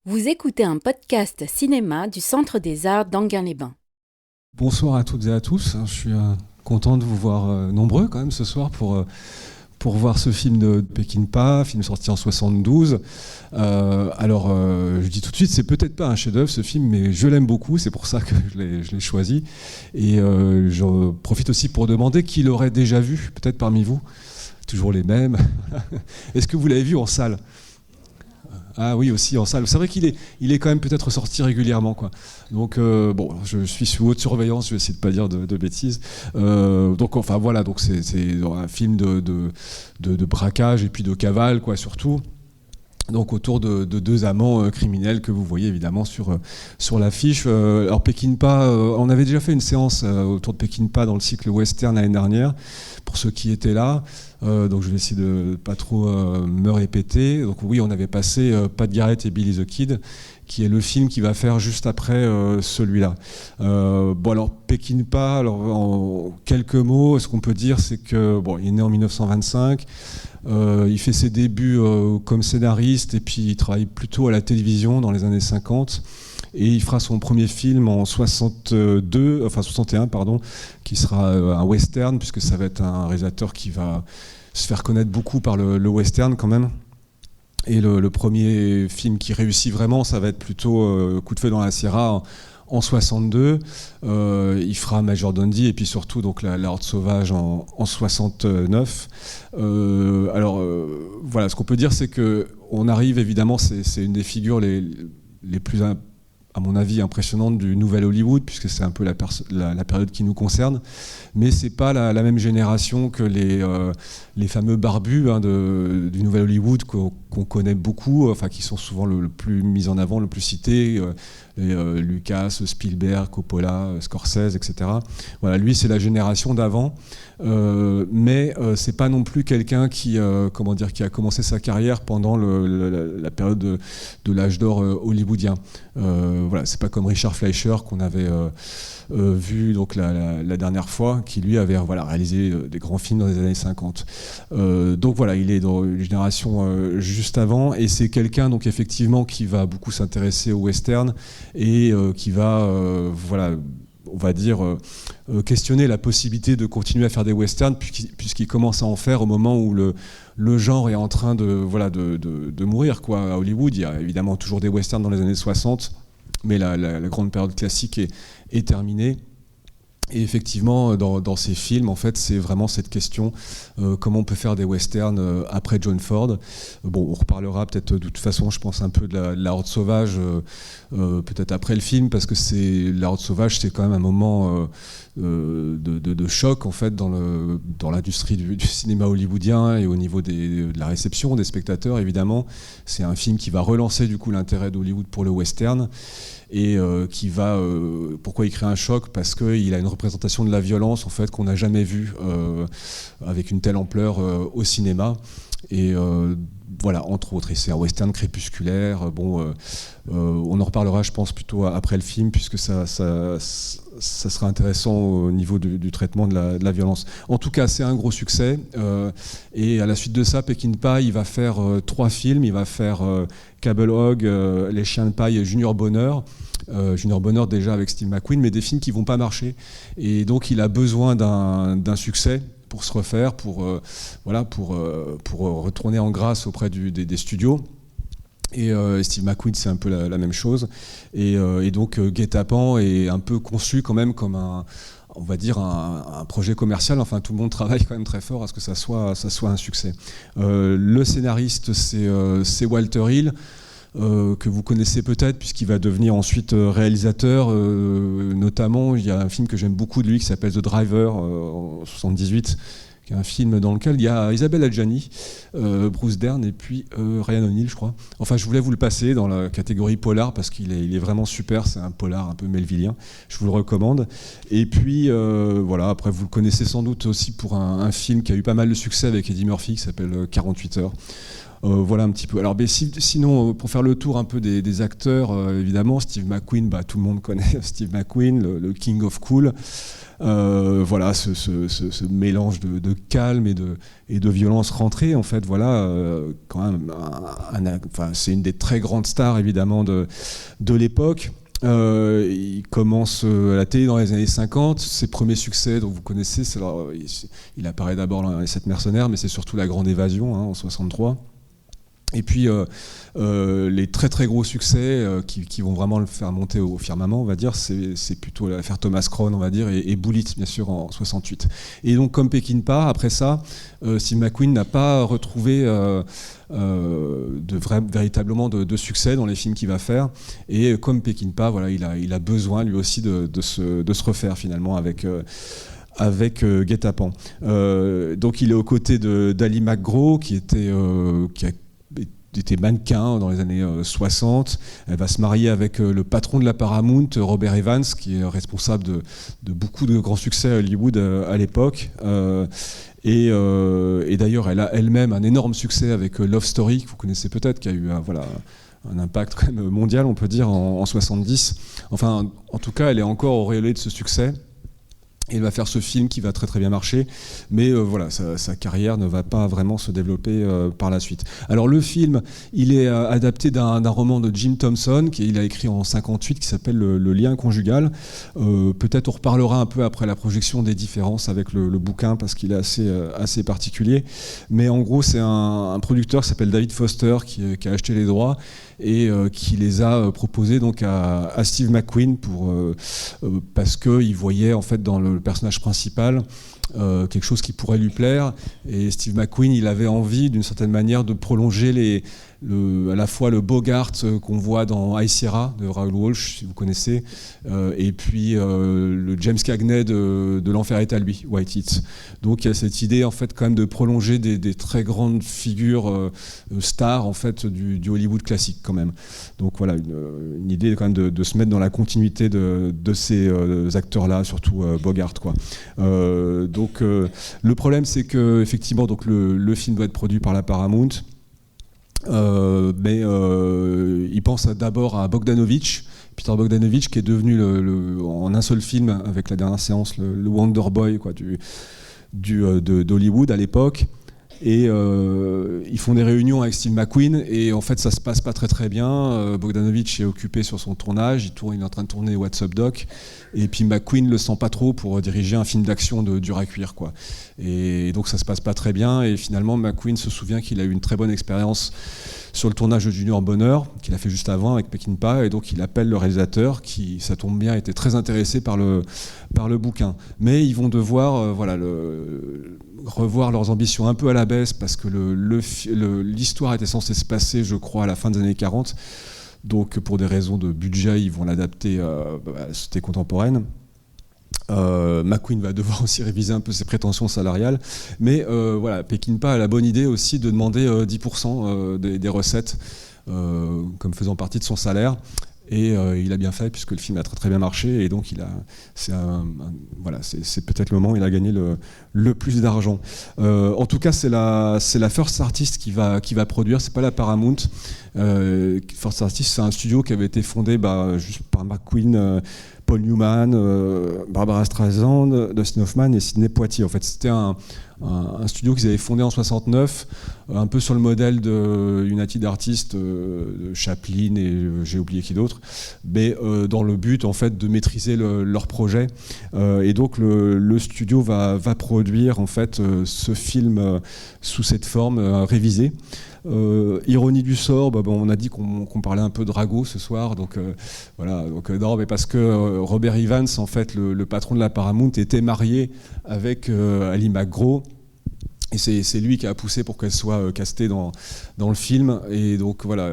Vous écoutez un podcast cinéma du Centre des Arts d'Enghien-les-Bains. Bonsoir à toutes et à tous. Je suis content de vous voir nombreux quand même ce soir pour voir ce film de Peckinpah, film sorti en 72. Je dis tout de suite, c'est peut-être pas un chef-d'œuvre ce film, mais je l'aime beaucoup, c'est pour ça que je l'ai choisi. Et je profite aussi pour demander qui l'aurait déjà vu, peut-être parmi vous. Toujours les mêmes. Est-ce que vous l'avez vu en salle ? Ah oui, aussi en salle. C'est vrai qu'il est quand même peut-être sorti régulièrement, quoi. Donc je suis sous haute surveillance. Je vais essayer de pas dire de bêtises. Donc c'est un film de braquage et puis de cavale, quoi, surtout. Donc autour de deux amants criminels que vous voyez évidemment sur l'affiche. Alors Peckinpah, on avait déjà fait une séance autour de Peckinpah dans le cycle western l'année dernière, pour ceux qui étaient là. Donc je vais essayer de pas trop me répéter. Donc oui, on avait passé Pat Garrett et Billy the Kid, qui est le film qui va faire juste après celui-là. Alors Peckinpah, en quelques mots, ce qu'on peut dire, c'est que il est né en 1925. Il fait ses débuts comme scénariste et puis il travaille plutôt à la télévision dans les années 50. Et il fera son premier film en 61, qui sera un western, puisque ça va être un réalisateur qui va se faire connaître beaucoup par le western quand même. Et le premier film qui réussit vraiment, ça va être plutôt Coup de feu dans la Sierra en 62. Il fera Major Dundee et puis surtout donc la Horde sauvage en 69. Ce qu'on peut dire, c'est que on arrive évidemment, c'est une des figures les plus à mon avis impressionnante du nouvel Hollywood, puisque c'est un peu la période qui nous concerne, mais c'est pas la même génération que les fameux barbus du nouvel Hollywood qu'on connaît beaucoup, qui sont souvent le plus mis en avant, le plus cités, Lucas, Spielberg, Coppola, Scorsese, etc. Voilà, lui c'est la génération d'avant, mais c'est pas non plus quelqu'un qui a commencé sa carrière pendant la période de l'âge d'or hollywoodien. C'est pas comme Richard Fleischer qu'on avait vu donc la dernière fois, qui lui avait réalisé des grands films dans les années 50. Il est dans une génération juste avant, et c'est quelqu'un donc effectivement qui va beaucoup s'intéresser au western et qui va on va dire questionner la possibilité de continuer à faire des westerns, puisqu'il commence à en faire au moment où le genre est en train de mourir, quoi. À Hollywood, il y a évidemment toujours des westerns dans les années 60, mais la grande période classique est terminée. Et effectivement, dans ces films, en fait, c'est vraiment cette question comment on peut faire des westerns après John Ford. On reparlera peut-être de toute façon, je pense un peu de la Horde sauvage, peut-être après le film, parce que la Horde sauvage, c'est quand même un moment de choc en fait dans l'industrie du cinéma hollywoodien et au niveau de la réception des spectateurs. Évidemment, c'est un film qui va relancer du coup l'intérêt d'Hollywood pour le western. Et pourquoi il crée un choc ? Parce qu'il a une représentation de la violence en fait qu'on n'a jamais vue avec une telle ampleur au cinéma. Et entre autres, et c'est un western crépusculaire. On en reparlera, je pense, plutôt après le film, puisque ça sera intéressant au niveau du traitement de la violence. En tout cas, c'est un gros succès. Et à la suite de ça, Peckinpah, il va faire 3 films. Il va faire Cable Hog, Les Chiens de Paille et Junior Bonheur. Junior Bonheur déjà avec Steve McQueen, mais des films qui vont pas marcher. Et donc, il a besoin d'un succès pour se refaire, pour retourner en grâce auprès des studios. Et Steve McQueen, c'est un peu la même chose. Et donc, Guet-apens est un peu conçu quand même comme un projet commercial. Enfin, tout le monde travaille quand même très fort à ce que ça soit un succès. Le scénariste, c'est Walter Hill, que vous connaissez peut-être, puisqu'il va devenir ensuite réalisateur. Notamment, il y a un film que j'aime beaucoup de lui qui s'appelle The Driver, en 78, qui est un film dans lequel il y a Isabelle Adjani, Bruce Dern et puis Ryan O'Neal, je crois. Enfin, je voulais vous le passer dans la catégorie polar parce qu'il est vraiment super. C'est un polar un peu melvillien. Je vous le recommande. Et puis, après, vous le connaissez sans doute aussi pour un film qui a eu pas mal de succès avec Eddie Murphy, qui s'appelle 48 heures. Voilà un petit peu. Alors, sinon, pour faire le tour un peu des acteurs, évidemment, Steve McQueen, tout le monde connaît Steve McQueen, le King of Cool. Voilà, ce mélange de calme et de violence rentrée, en fait, voilà, quand même, c'est une des très grandes stars, évidemment, de l'époque. Il commence à la télé dans les années 50. Ses premiers succès, donc vous connaissez, il apparaît d'abord dans Les 7 mercenaires, mais c'est surtout La Grande Évasion, en 63. Et puis les très très gros succès qui vont vraiment le faire monter au firmament, on va dire, c'est plutôt l'affaire Thomas Crown, on va dire, et Bullitt, bien sûr, en 68. Et donc, comme Peckinpah, après ça, Steve McQueen n'a pas retrouvé véritablement de succès dans les films qu'il va faire. Et comme Peckinpah, voilà, il a besoin lui aussi de se refaire finalement avec Guet-apens. Donc il est aux côtés d'Ali MacGraw, qui était mannequin dans les années 60. Elle va se marier avec le patron de la Paramount, Robert Evans, qui est responsable de beaucoup de grands succès à Hollywood à l'époque. Et d'ailleurs, elle a elle-même un énorme succès avec Love Story, que vous connaissez peut-être, qui a eu un impact quand même mondial, on peut dire, en 70. Enfin, en tout cas, elle est encore auréolée de ce succès. Et il va faire ce film qui va très très bien marcher, mais voilà, sa carrière ne va pas vraiment se développer par la suite. Alors le film, il est adapté d'un roman de Jim Thompson, qu'il a écrit en 58, qui s'appelle Le lien conjugal. Peut-être on reparlera un peu après la projection des différences avec le bouquin, parce qu'il est assez particulier. Mais en gros, c'est un producteur qui s'appelle David Foster qui a acheté les droits et qui les a proposés donc à Steve McQueen parce qu'il voyait en fait dans le personnage principal quelque chose qui pourrait lui plaire, et Steve McQueen, il avait envie d'une certaine manière de prolonger à la fois le Bogart qu'on voit dans High Sierra de Raoul Walsh, si vous connaissez, et puis le James Cagney de L'Enfer est à lui, White Heat. Donc il y a cette idée en fait quand même de prolonger des très grandes figures stars en fait du Hollywood classique quand même. Donc voilà, une idée quand même de se mettre dans la continuité de ces acteurs-là, surtout Bogart, quoi. Donc le problème, c'est que effectivement, donc le film doit être produit par la Paramount, mais il pense d'abord à Bogdanovich, Peter Bogdanovich, qui est devenu en un seul film avec La Dernière Séance le Wonder Boy, quoi, d'Hollywood à l'époque. Et ils font des réunions avec Steve McQueen, et en fait ça se passe pas très très bien. Bogdanovich est occupé sur son tournage, il est en train de tourner What's Up Doc, et puis McQueen le sent pas trop pour diriger un film d'action de dur à cuire, quoi. Et donc ça se passe pas très bien, et finalement McQueen se souvient qu'il a eu une très bonne expérience sur le tournage de Junior Bonheur, qu'il a fait juste avant avec Peckinpah, et donc il appelle le réalisateur, qui, ça tombe bien, était très intéressé par le bouquin. Mais ils vont devoir revoir leurs ambitions un peu à la baisse, parce que l'histoire était censée se passer, je crois, à la fin des années 40. Donc pour des raisons de budget, ils vont l'adapter à la société contemporaine. McQueen va devoir aussi réviser un peu ses prétentions salariales, mais voilà, Peckinpah a la bonne idée aussi de demander 10% des recettes comme faisant partie de son salaire, et il a bien fait, puisque le film a très très bien marché, et donc c'est peut-être le moment où il a gagné le plus d'argent. En tout cas, c'est la First Artist qui va produire, c'est pas la Paramount. First Artist, c'est un studio qui avait été fondé juste par McQueen, Paul Newman, Barbara Streisand, Dustin Hoffman et Sidney Poitier. En fait, c'était un studio qu'ils avaient fondé en 69, un peu sur le modèle de United Artists, de Chaplin et j'ai oublié qui d'autre, mais dans le but en fait de maîtriser leur projet. Et donc le studio va produire en fait ce film sous cette forme révisée. Ironie du sort, on a dit qu'on parlait un peu de ragot ce soir, donc voilà. Donc non, mais parce que Robert Evans, en fait, le patron de la Paramount, était marié avec Ali MacGraw. Et c'est lui qui a poussé pour qu'elle soit castée dans le film. Et donc voilà,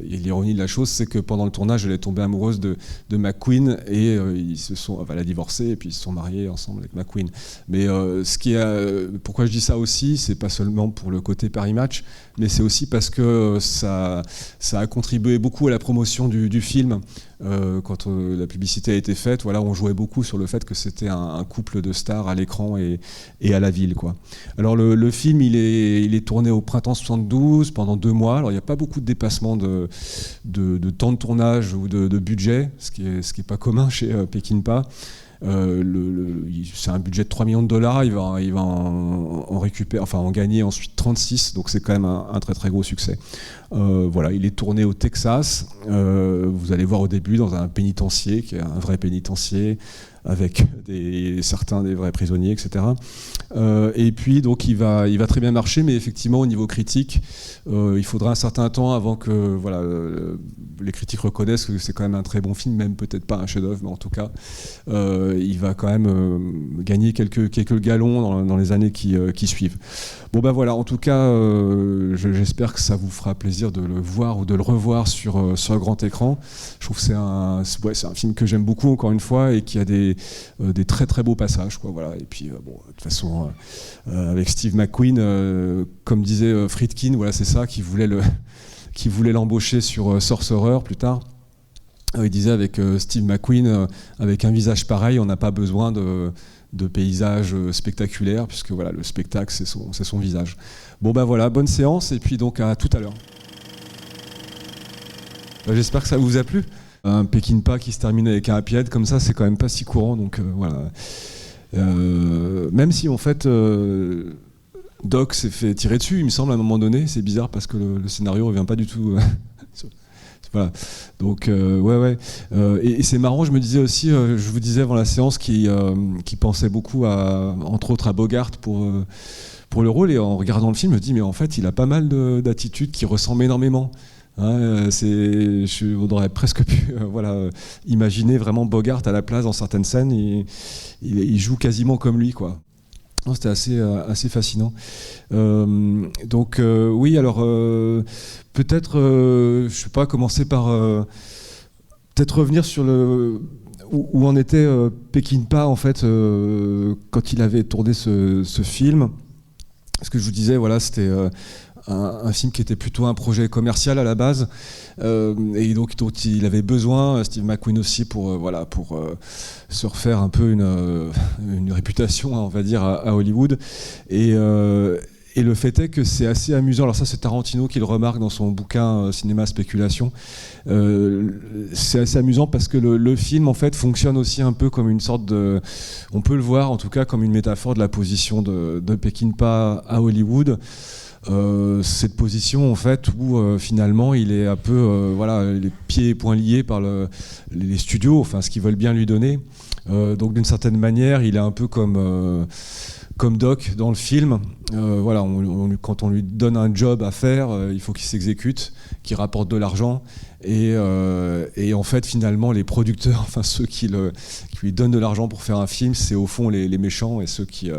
et l'ironie de la chose, c'est que pendant le tournage, elle est tombée amoureuse de McQueen, et elle a divorcé, et puis ils se sont mariés ensemble avec McQueen. Mais pourquoi je dis ça aussi, c'est pas seulement pour le côté Paris Match, mais c'est aussi parce que ça a contribué beaucoup à la promotion du film. quand la publicité a été faite, voilà, on jouait beaucoup sur le fait que c'était un couple de stars à l'écran et à la ville, quoi. Alors le film, il est tourné au printemps 72 pendant 2 mois. Alors il n'y a pas beaucoup de dépassement de temps de tournage ou de budget, ce qui est pas commun chez Peckinpah. C'est un budget de 3 millions de dollars, il va en récupérer, enfin en gagner ensuite 36, donc c'est quand même un très très gros succès. Voilà, il est tourné au Texas, vous allez voir au début dans un pénitencier, qui est un vrai pénitencier, avec certains des vrais prisonniers, etc. Et puis donc il va très bien marcher, mais effectivement au niveau critique, il faudra un certain temps avant que voilà, les critiques reconnaissent que c'est quand même un très bon film, même peut-être pas un chef-d'œuvre, mais en tout cas il va quand même gagner quelques galons dans les années qui suivent. Bon ben voilà, en tout cas j'espère que ça vous fera plaisir de le voir ou de le revoir sur grand écran. Je trouve que c'est un film que j'aime beaucoup, encore une fois, et qui a des très très beaux passages, quoi, voilà. Et puis bon, de toute façon avec Steve McQueen, comme disait Friedkin, voilà, c'est ça qui voulait l'embaucher sur Sorcerer plus tard. Il disait avec Steve McQueen, avec un visage pareil, on n'a pas besoin de paysages spectaculaires, puisque voilà, le spectacle c'est son visage. Bon ben voilà, bonne séance, et puis donc à tout à l'heure. J'espère que ça vous a plu. Un Peckinpah qui se termine avec un happy end comme ça, c'est quand même pas si courant, donc voilà. Même si en fait Doc s'est fait tirer dessus, il me semble, à un moment donné, c'est bizarre parce que le scénario revient pas du tout. Voilà. Donc ouais. Et c'est marrant, je me disais aussi, je vous disais avant la séance, qui pensait beaucoup entre autres à Bogart pour le rôle, et en regardant le film, je me dis mais en fait il a pas mal d'attitudes qui ressemblent énormément. On aurait presque pu imaginer vraiment Bogart à la place dans certaines scènes. Il joue quasiment comme lui, quoi. C'était assez fascinant. Donc oui, alors peut-être, je sais pas, commencer par peut-être revenir sur où en était Peckinpah en fait quand il avait tourné ce film. Ce que je vous disais, voilà, c'était un film qui était plutôt un projet commercial à la base, et donc il avait besoin, Steve McQueen aussi, pour se refaire un peu une réputation, on va dire, à Hollywood. Et le fait est que c'est assez amusant. Alors ça, c'est Tarantino qui le remarque dans son bouquin Cinéma Spéculation. C'est assez amusant parce que le film, en fait, fonctionne aussi un peu comme une sorte de... On peut le voir, en tout cas, comme une métaphore de la position de Peckinpah à Hollywood. Cette position, en fait, où finalement, il est un peu, les pieds et poings liés par les studios, enfin, ce qu'ils veulent bien lui donner. Donc, d'une certaine manière, il est un peu comme Doc dans le film. Quand on lui donne un job à faire, il faut qu'il s'exécute, qu'il rapporte de l'argent. Et en fait, finalement, les producteurs, enfin ceux qui lui donnent de l'argent pour faire un film, c'est au fond les méchants et ceux qui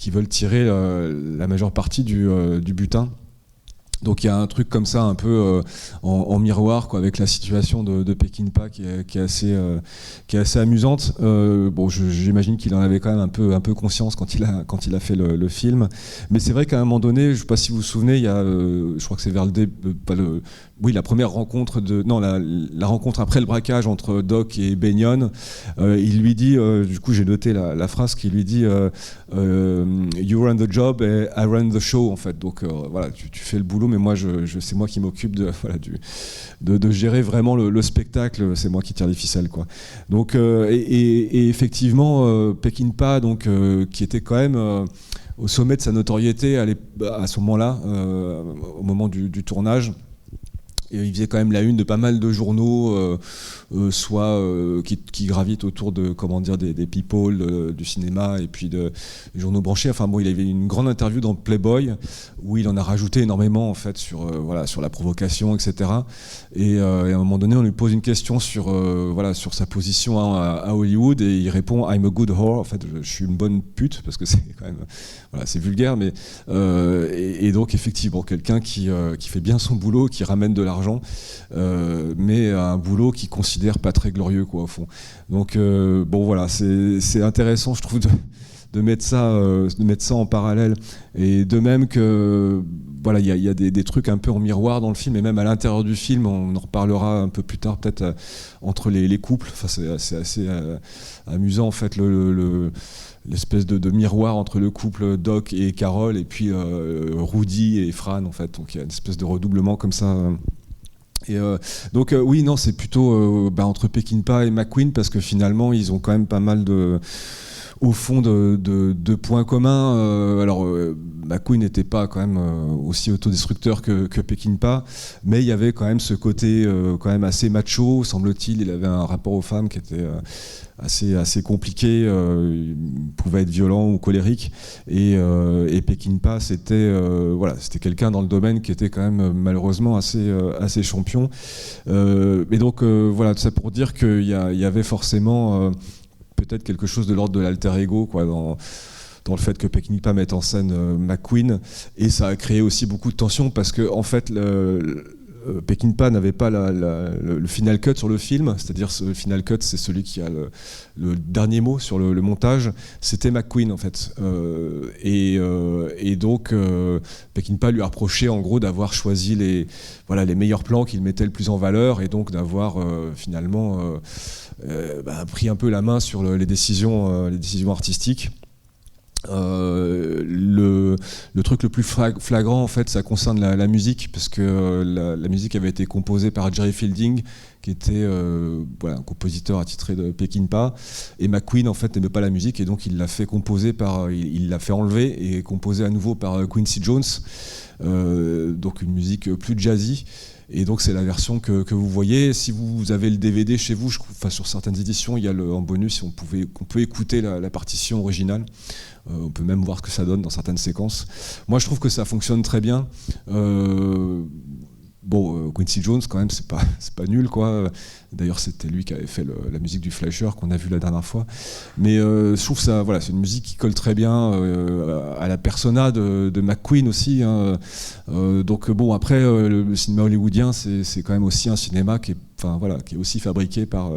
veulent tirer la majeure partie du butin. Donc il y a un truc comme ça un peu en miroir, quoi, avec la situation de Peckinpah qui est assez amusante. J'imagine qu'il en avait quand même un peu conscience quand il a fait le film. Mais c'est vrai qu'à un moment donné, je ne sais pas si vous vous souvenez, il y a, je crois que c'est vers la première rencontre la rencontre après le braquage entre Doc et Bennion. Il lui dit, du coup j'ai noté la phrase qu'il lui dit, You run the job et I run the show, en fait. Donc voilà, tu fais le boulot, mais moi c'est moi qui m'occupe de gérer vraiment le spectacle, c'est moi qui tire les ficelles, quoi. Donc et effectivement Peckinpah, donc qui était quand même au sommet de sa notoriété à ce moment-là, au moment du tournage. Et il faisait quand même la une de pas mal de journaux, qui gravitent autour de, des people du cinéma, et puis des journaux branchés. Enfin bon, il avait une grande interview dans Playboy où il en a rajouté énormément, en fait, sur la provocation, etc. Et à un moment donné, on lui pose une question sur sa position à Hollywood, et il répond I'm a good whore. En fait, je suis une bonne pute, parce que c'est quand même c'est vulgaire, mais et donc effectivement quelqu'un qui fait bien son boulot, qui ramène de l'argent, mais un boulot qu'il considère pas très glorieux, quoi, au fond. Donc bon, voilà, c'est intéressant, je trouve, mettre ça en parallèle. Et de même que voilà, il y a des trucs un peu en miroir dans le film, et même à l'intérieur du film, on en reparlera un peu plus tard, peut-être entre les couples. Enfin, c'est assez amusant en fait l'espèce de miroir entre le couple Doc et Carol, et puis Rudy et Fran en fait. Donc il y a une espèce de redoublement comme ça. Et donc oui, non, c'est plutôt entre Peckinpah et McQueen, parce que finalement ils ont quand même pas mal au fond de points communs. Alors McQueen n'était pas quand même aussi autodestructeur que Peckinpah, mais il y avait quand même ce côté quand même assez macho, semble-t-il. Il avait un rapport aux femmes qui était assez compliqué, il pouvait être violent ou colérique, et Peckinpah c'était quelqu'un dans le domaine qui était quand même malheureusement assez champion. Et donc voilà, tout ça pour dire qu'il y avait forcément peut-être quelque chose de l'ordre de l'alter ego, quoi, dans le fait que Peckinpah mette en scène McQueen, et ça a créé aussi beaucoup de tensions, parce que en fait Peckinpah n'avait pas le final cut sur le film, c'est-à-dire le final cut, c'est celui qui a le dernier mot sur le montage, c'était McQueen en fait. Et donc Peckinpah lui a reproché en gros d'avoir choisi les meilleurs plans qu'il mettait le plus en valeur, et donc d'avoir finalement pris un peu la main sur les décisions artistiques. Le truc le plus flagrant en fait, ça concerne la musique, parce que la musique avait été composée par Jerry Fielding, qui était un compositeur attitré de Peckinpah, et McQueen en fait n'aimait pas la musique, et donc il l'a fait composer il l'a fait enlever et composer à nouveau par Quincy Jones, donc une musique plus jazzy. Et donc c'est la version que vous voyez. Si vous avez le DVD chez vous, sur certaines éditions, il y a en bonus, on peut écouter la partition originale. On peut même voir ce que ça donne dans certaines séquences. Moi je trouve que ça fonctionne très bien. Quincy Jones quand même, c'est pas nul, quoi. D'ailleurs c'était lui qui avait fait la musique du Fleischer qu'on a vu la dernière fois. Mais je trouve ça, c'est une musique qui colle très bien à la persona de McQueen aussi, hein. Donc après le cinéma hollywoodien, c'est quand même aussi un cinéma qui est aussi fabriqué par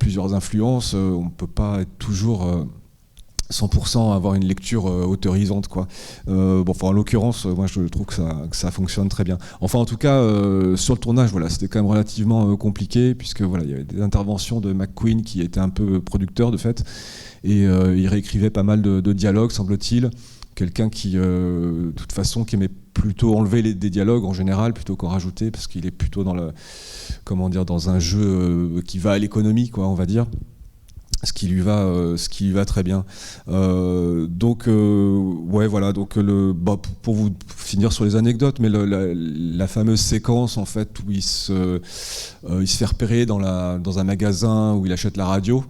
plusieurs influences. On ne peut pas être toujours 100% avoir une lecture autorisante, quoi. En l'occurrence, moi je trouve que ça fonctionne très bien. Enfin, en tout cas, sur le tournage, c'était quand même relativement compliqué, puisque il y avait des interventions de McQueen qui étaient un peu producteur de fait, et il réécrivait pas mal de dialogues, semble-t-il. Quelqu'un qui, de toute façon, qui aimait plutôt enlever des dialogues en général plutôt qu'en rajouter, parce qu'il est plutôt dans un jeu qui va à l'économie, quoi, on va dire. Ce qui lui va très bien. Donc pour vous finir sur les anecdotes, mais la fameuse séquence en fait où il se fait repérer dans un magasin où il achète la radio,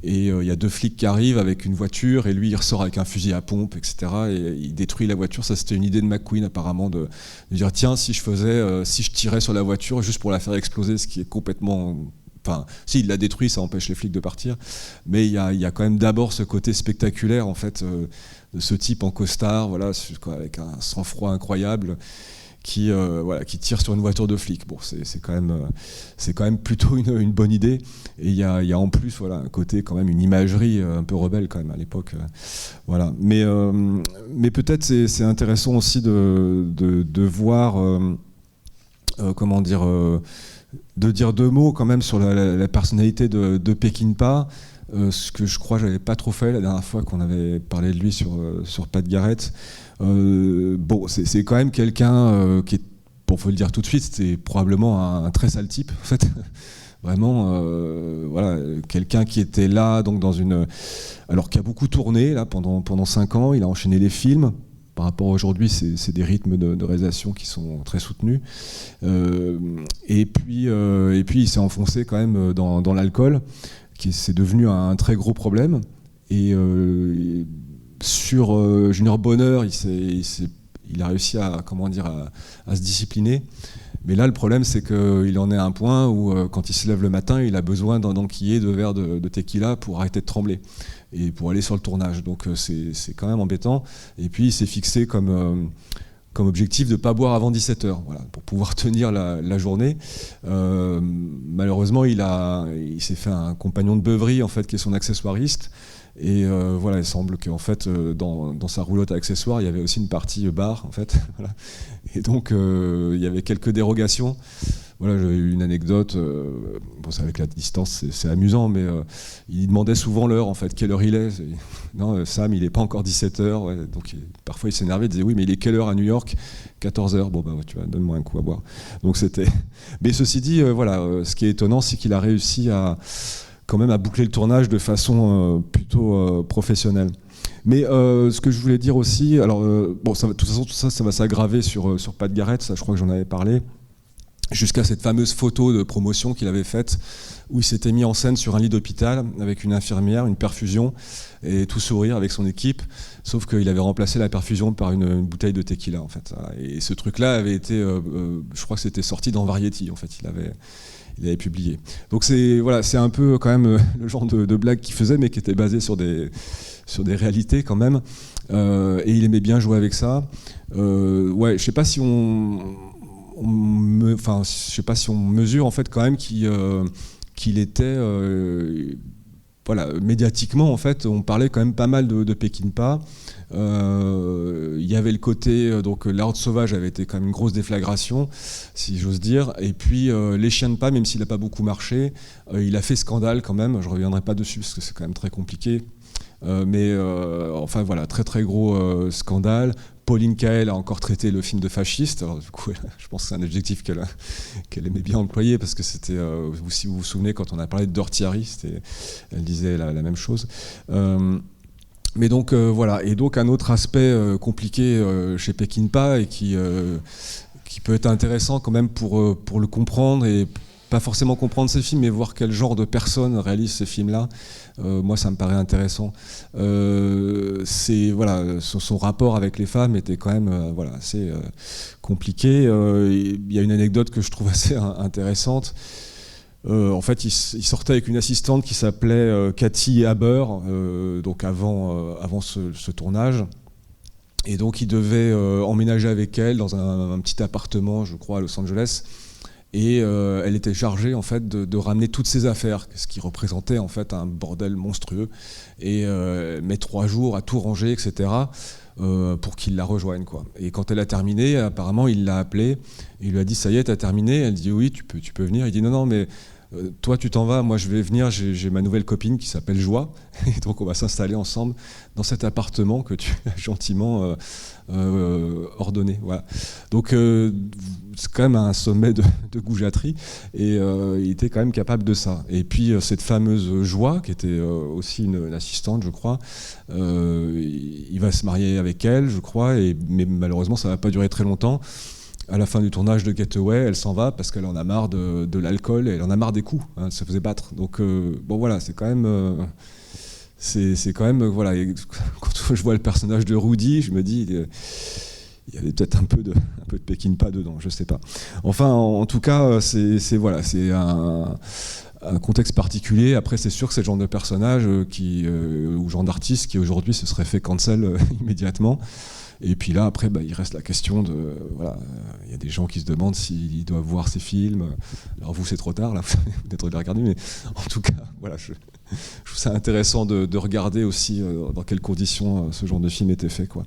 et il y a deux flics qui arrivent avec une voiture, et lui il ressort avec un fusil à pompe, etc. et il détruit la voiture. Ça, c'était une idée de McQueen apparemment, de dire tiens, si je tirais sur la voiture juste pour la faire exploser, ce qui est complètement... si il l'a détruit, ça empêche les flics de partir, mais il y a quand même d'abord ce côté spectaculaire en fait, de ce type en costard, avec un sang-froid incroyable, qui tire sur une voiture de flic. C'est quand même plutôt une bonne idée, et il y a en plus un côté quand même, une imagerie un peu rebelle quand même à l'époque, mais peut-être c'est intéressant aussi de voir de dire deux mots quand même sur la personnalité de Peckinpah, ce que je crois que j'avais pas trop fait la dernière fois qu'on avait parlé de lui sur Pat Garrett. C'est quand même quelqu'un qui est, faut le dire tout de suite, c'est probablement un très sale type en fait. Vraiment, quelqu'un qui était là, donc alors qui a beaucoup tourné là pendant 5 ans. Il a enchaîné les films. Par rapport à aujourd'hui, c'est des rythmes de réalisation qui sont très soutenus. Et puis il s'est enfoncé quand même dans l'alcool, c'est devenu un très gros problème. Et sur Junior Bonheur, il a réussi à se discipliner. Mais là, le problème, c'est qu'il en est à un point où, quand il se lève le matin, il a besoin d'enquiller 2 verres de tequila pour arrêter de trembler et pour aller sur le tournage. Donc c'est quand même embêtant. Et puis il s'est fixé comme objectif de ne pas boire avant 17h, pour pouvoir tenir la journée. Malheureusement, il s'est fait un compagnon de beuverie en fait, qui est son accessoiriste. Et voilà, il semble qu'en fait, dans sa roulotte à accessoires, il y avait aussi une partie bar, en fait. Voilà. Et donc, il y avait quelques dérogations. Voilà, j'ai eu une anecdote, bon, c'est avec la distance, c'est amusant, mais il demandait souvent l'heure, en fait, quelle heure il est. Non, Sam, il n'est pas encore 17h. Ouais. Donc, parfois, il s'énervait, il disait, oui, mais il est quelle heure à New York? 14h. Bon, ben, tu vois, donne-moi un coup à boire. Donc, c'était. Mais ceci dit, voilà, ce qui est étonnant, c'est qu'il a réussi quand même à boucler le tournage de façon plutôt professionnelle. Mais ce que je voulais dire aussi, alors, bon, de toute façon, tout ça, ça va s'aggraver sur Pat Garrett, ça, je crois que j'en avais parlé. Jusqu'à cette fameuse photo de promotion qu'il avait faite, où il s'était mis en scène sur un lit d'hôpital avec une infirmière, une perfusion, et tout sourire avec son équipe, sauf qu'il avait remplacé la perfusion par une bouteille de tequila, en fait. Et ce truc-là avait été, je crois que c'était sorti dans Variety, en fait, il avait publié. Donc c'est un peu quand même le genre de blague qu'il faisait, mais qui était basé sur des réalités quand même, et il aimait bien jouer avec ça. Ouais, je sais pas si je sais pas si on mesure en fait quand même qu'il était, voilà, médiatiquement en fait, on parlait quand même pas mal de Peckinpah. Il y avait le côté, donc La Horde Sauvage avait été quand même une grosse déflagration, si j'ose dire. Et puis Les Chiens de pas, même s'il n'a pas beaucoup marché, il a fait scandale quand même. Je reviendrai pas dessus parce que c'est quand même très compliqué. Mais enfin voilà, très très gros scandale. Pauline Kael a encore traité le film de fasciste. Alors, du coup, je pense que c'est un adjectif qu'elle aimait bien employer parce que c'était, si vous vous souvenez, quand on a parlé de Dortiari, elle disait la même chose. Mais donc voilà, et donc un autre aspect compliqué chez Peckinpah et qui peut être intéressant quand même pour le comprendre et pas forcément comprendre ses films, mais voir quel genre de personnes réalisent ces films-là. Moi, ça me paraît intéressant. Voilà, son rapport avec les femmes était quand même voilà, assez compliqué. Il y a une anecdote que je trouve assez intéressante. En fait, il sortait avec une assistante qui s'appelait Cathy Haber, donc avant ce tournage. Et donc, il devait emménager avec elle dans un petit appartement, je crois, à Los Angeles. Et elle était chargée en fait de ramener toutes ses affaires, ce qui représentait en fait un bordel monstrueux. Et elle met 3 jours à tout ranger, etc. Pour qu'il la rejoigne, quoi. Et quand elle a terminé, apparemment, il l'a appelée. Il lui a dit ça y est, t'as terminé? Elle dit oui, tu peux venir. Il dit non, mais toi tu t'en vas, moi je vais venir, j'ai ma nouvelle copine qui s'appelle Joie, et donc on va s'installer ensemble dans cet appartement que tu as gentiment ordonné. Voilà. Donc c'est quand même un sommet de goujaterie, et il était quand même capable de ça. Et puis cette fameuse Joie, qui était aussi une assistante, je crois, il va se marier avec elle, je crois, mais malheureusement ça ne va pas durer très longtemps. À la fin du tournage de Getaway, elle s'en va parce qu'elle en a marre de l'alcool et elle en a marre des coups, hein, elle se faisait battre. Donc bon voilà, c'est quand même, voilà. Et quand je vois le personnage de Rudy, je me dis il y avait peut-être un peu de Peckinpah dedans, je sais pas. Enfin, en tout cas, c'est un contexte particulier. Après, c'est sûr que c'est le genre de personnage ou genre d'artiste qui aujourd'hui se serait fait cancel immédiatement. Et puis là, après, il reste la question de... Voilà, il y a des gens qui se demandent s'ils doivent voir ces films. Alors vous, c'est trop tard, là, vous venez de les regarder, mais en tout cas, voilà, je trouve ça intéressant de regarder aussi dans quelles conditions ce genre de film était fait, quoi,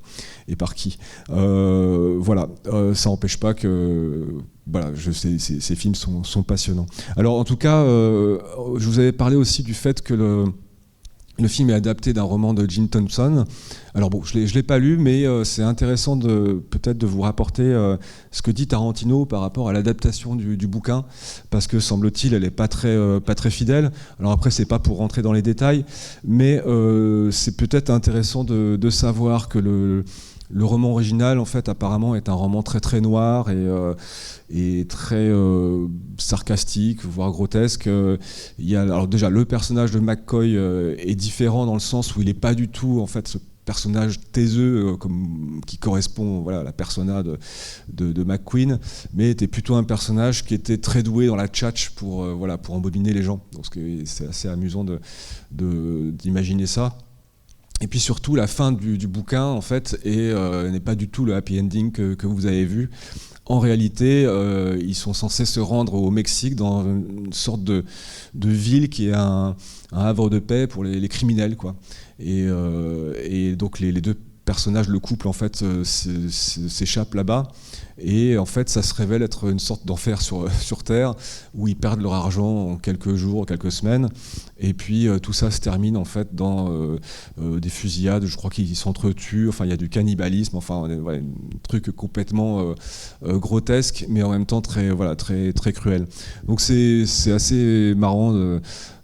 et par qui. Voilà, ça n'empêche pas que... Voilà, ces films sont passionnants. Alors, en tout cas, je vous avais parlé aussi du fait que le film est adapté d'un roman de Jim Thompson. Alors bon, je l'ai pas lu, mais c'est intéressant peut-être de vous rapporter ce que dit Tarantino par rapport à l'adaptation du bouquin, parce que semble-t-il, elle est pas très fidèle. Alors après, c'est pas pour rentrer dans les détails, mais c'est peut-être intéressant de savoir que le roman original, en fait, apparemment, est un roman très très noir et très sarcastique, voire grotesque. Alors déjà, le personnage de McCoy est différent dans le sens où il n'est pas du tout, en fait, ce personnage taiseux qui correspond, voilà, à la persona de McQueen, mais était plutôt un personnage qui était très doué dans la tchatch pour embobiner les gens. Donc c'est assez amusant d'imaginer ça. Et puis surtout, la fin du bouquin, en fait, n'est pas du tout le happy ending que vous avez vu. en réalité, ils sont censés se rendre au Mexique dans une sorte de ville qui est un havre de paix pour les criminels, quoi. Et donc les deux personnages, le couple, en fait, s'échappent là-bas. Et en fait, ça se révèle être une sorte d'enfer sur Terre, où ils perdent leur argent en quelques jours, quelques semaines. Et puis tout ça se termine en fait dans des fusillades. Je crois qu'ils s'entretuent. Enfin, il y a du cannibalisme. Enfin, voilà, un truc complètement grotesque, mais en même temps très très cruel. Donc c'est assez marrant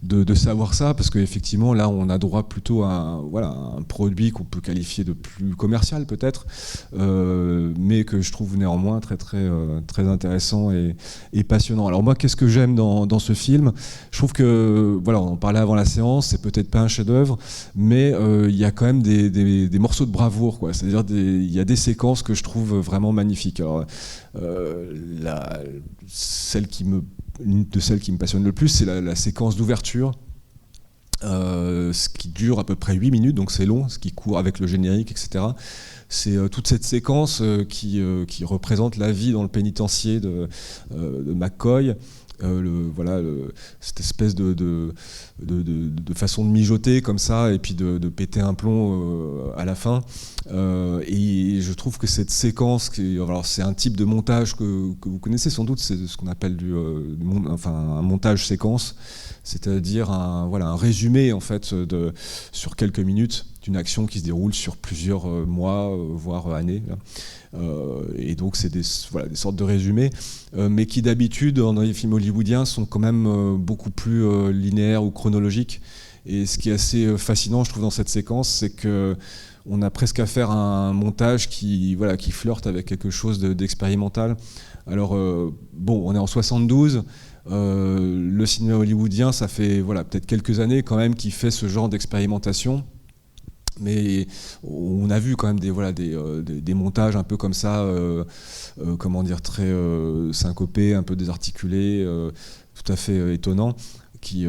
de savoir ça, parce qu'effectivement là on a droit plutôt à un produit qu'on peut qualifier de plus commercial peut-être, mais que je trouve néanmoins très intéressant et passionnant. Alors moi, qu'est-ce que j'aime dans ce film? Je trouve que, voilà, on en parlait avant la séance, c'est peut-être pas un chef-d'œuvre, mais il y a quand même des morceaux de bravoure, quoi. C'est-à-dire il y a des séquences que je trouve vraiment magnifiques. Alors, une de celles qui me passionne le plus, c'est la séquence d'ouverture, ce qui dure à peu près 8 minutes, donc c'est long, ce qui court avec le générique, etc. C'est toute cette séquence qui représente la vie dans le pénitencier de McCoy. Cette espèce de façon de mijoter comme ça et puis de péter un plomb à la fin. Et je trouve que cette séquence, alors c'est un type de montage que vous connaissez sans doute, c'est ce qu'on appelle un montage séquence, c'est-à-dire un résumé en fait sur quelques minutes d'une action qui se déroule sur plusieurs mois, voire années. Et donc c'est des sortes de résumés, mais qui d'habitude dans les films hollywoodiens sont quand même beaucoup plus linéaires ou chronologiques. Et ce qui est assez fascinant, je trouve, dans cette séquence, c'est que on a presque affaire à un montage qui flirte avec quelque chose d'expérimental. Alors on est en 72. Le cinéma hollywoodien, ça fait peut-être quelques années quand même qu'il fait ce genre d'expérimentation. Mais on a vu quand même des montages un peu comme ça, très syncopés, un peu désarticulés, tout à fait étonnants, qui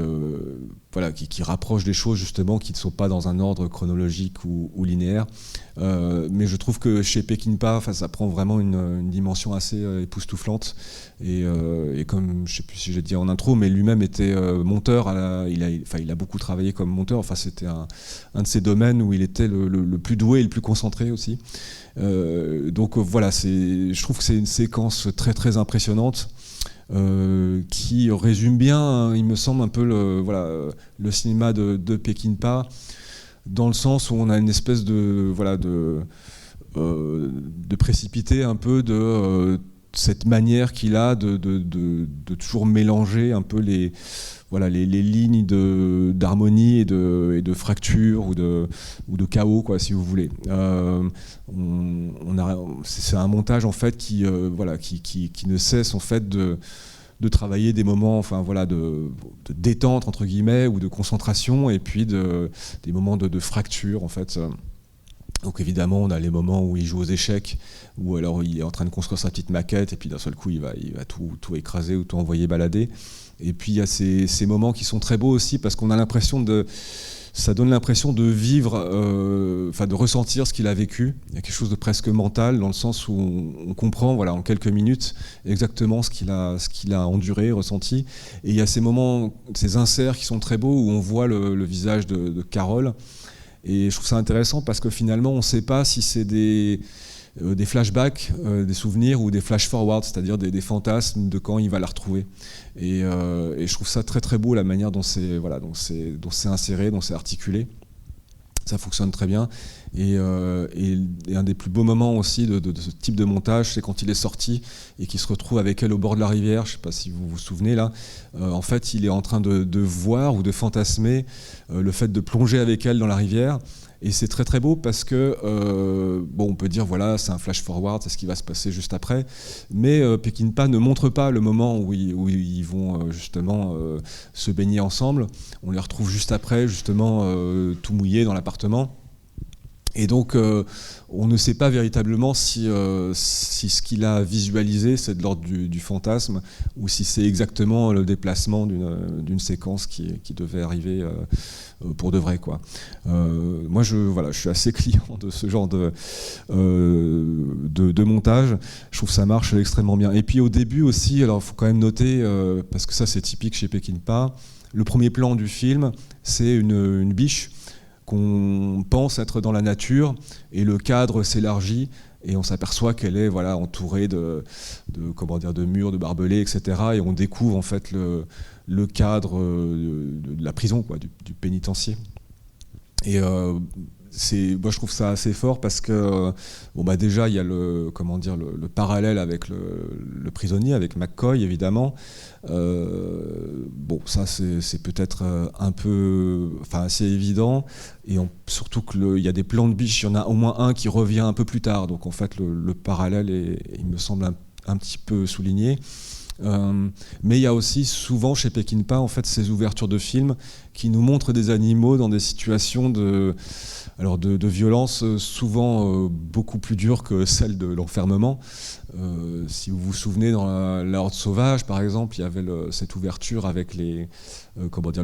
rapprochent des choses justement qui ne sont pas dans un ordre chronologique ou linéaire. Mais je trouve que chez Peckinpah, ça prend vraiment une dimension assez époustouflante. Et comme je ne sais plus si j'ai dit en intro, mais lui-même était monteur. Il a beaucoup travaillé comme monteur. Enfin, c'était un de ses domaines où il était le plus doué et le plus concentré aussi. Donc je trouve que c'est une séquence très très impressionnante. Qui résume bien, il me semble, un peu le cinéma de Peckinpah, dans le sens où on a une espèce de précipité un peu de cette manière qu'il a de toujours mélanger un peu les lignes d'harmonie et de fracture ou de chaos, quoi, si vous voulez. C'est un montage en fait qui ne cesse en fait de travailler des moments de détente entre guillemets ou de concentration, et puis des moments de fracture en fait. Donc évidemment, on a les moments où il joue aux échecs, où alors il est en train de construire sa petite maquette, et puis d'un seul coup, il va tout écraser ou tout envoyer balader. Et puis il y a ces moments qui sont très beaux aussi, parce qu'on a l'impression ça donne l'impression de vivre, de ressentir ce qu'il a vécu. Il y a quelque chose de presque mental, dans le sens où on comprend, en quelques minutes, exactement ce qu'il a enduré, ressenti. Et il y a ces moments, ces inserts qui sont très beaux, où on voit le visage de Carol. Et je trouve ça intéressant parce que finalement, on ne sait pas si c'est des flashbacks, des souvenirs, ou des flash-forwards, c'est-à-dire des fantasmes de quand il va la retrouver. Et je trouve ça très très beau, la manière dont c'est inséré, dont c'est articulé. Ça fonctionne très bien. Et un des plus beaux moments aussi de ce type de montage, c'est quand il est sorti et qu'il se retrouve avec elle au bord de la rivière. Je ne sais pas si vous vous souvenez là. En fait, il est en train de voir ou de fantasmer le fait de plonger avec elle dans la rivière. Et c'est très très beau parce que, on peut dire c'est un flash forward, c'est ce qui va se passer juste après. Mais Peckinpah ne montre pas le moment où ils vont justement se baigner ensemble. On les retrouve juste après, justement, tout mouillés dans l'appartement. Et donc, on ne sait pas véritablement si ce qu'il a visualisé, c'est de l'ordre du fantasme, ou si c'est exactement le déplacement d'une séquence qui devait arriver pour de vrai, quoi. Moi, je suis assez client de ce genre de montage. Je trouve que ça marche extrêmement bien. Et puis au début aussi, alors il faut quand même noter, parce que ça c'est typique chez Peckinpah, le premier plan du film, c'est une biche qu'on pense être dans la nature, et le cadre s'élargit et on s'aperçoit qu'elle est entourée de murs, de barbelés, etc. Et on découvre en fait le cadre de la prison, quoi, du pénitencier. Et moi je trouve ça assez fort parce que déjà il y a le parallèle avec le prisonnier, avec McCoy évidemment. Ça c'est peut-être assez évident, et surtout qu'il y a des plans de biche, il y en a au moins un qui revient un peu plus tard, donc en fait le parallèle il me semble un petit peu souligné. Mais il y a aussi souvent chez Peckinpah en fait ces ouvertures de films qui nous montrent des animaux dans des situations de violence souvent beaucoup plus dures que celle de l'enfermement. Si vous vous souvenez, dans la Horde sauvage par exemple, il y avait cette ouverture avec le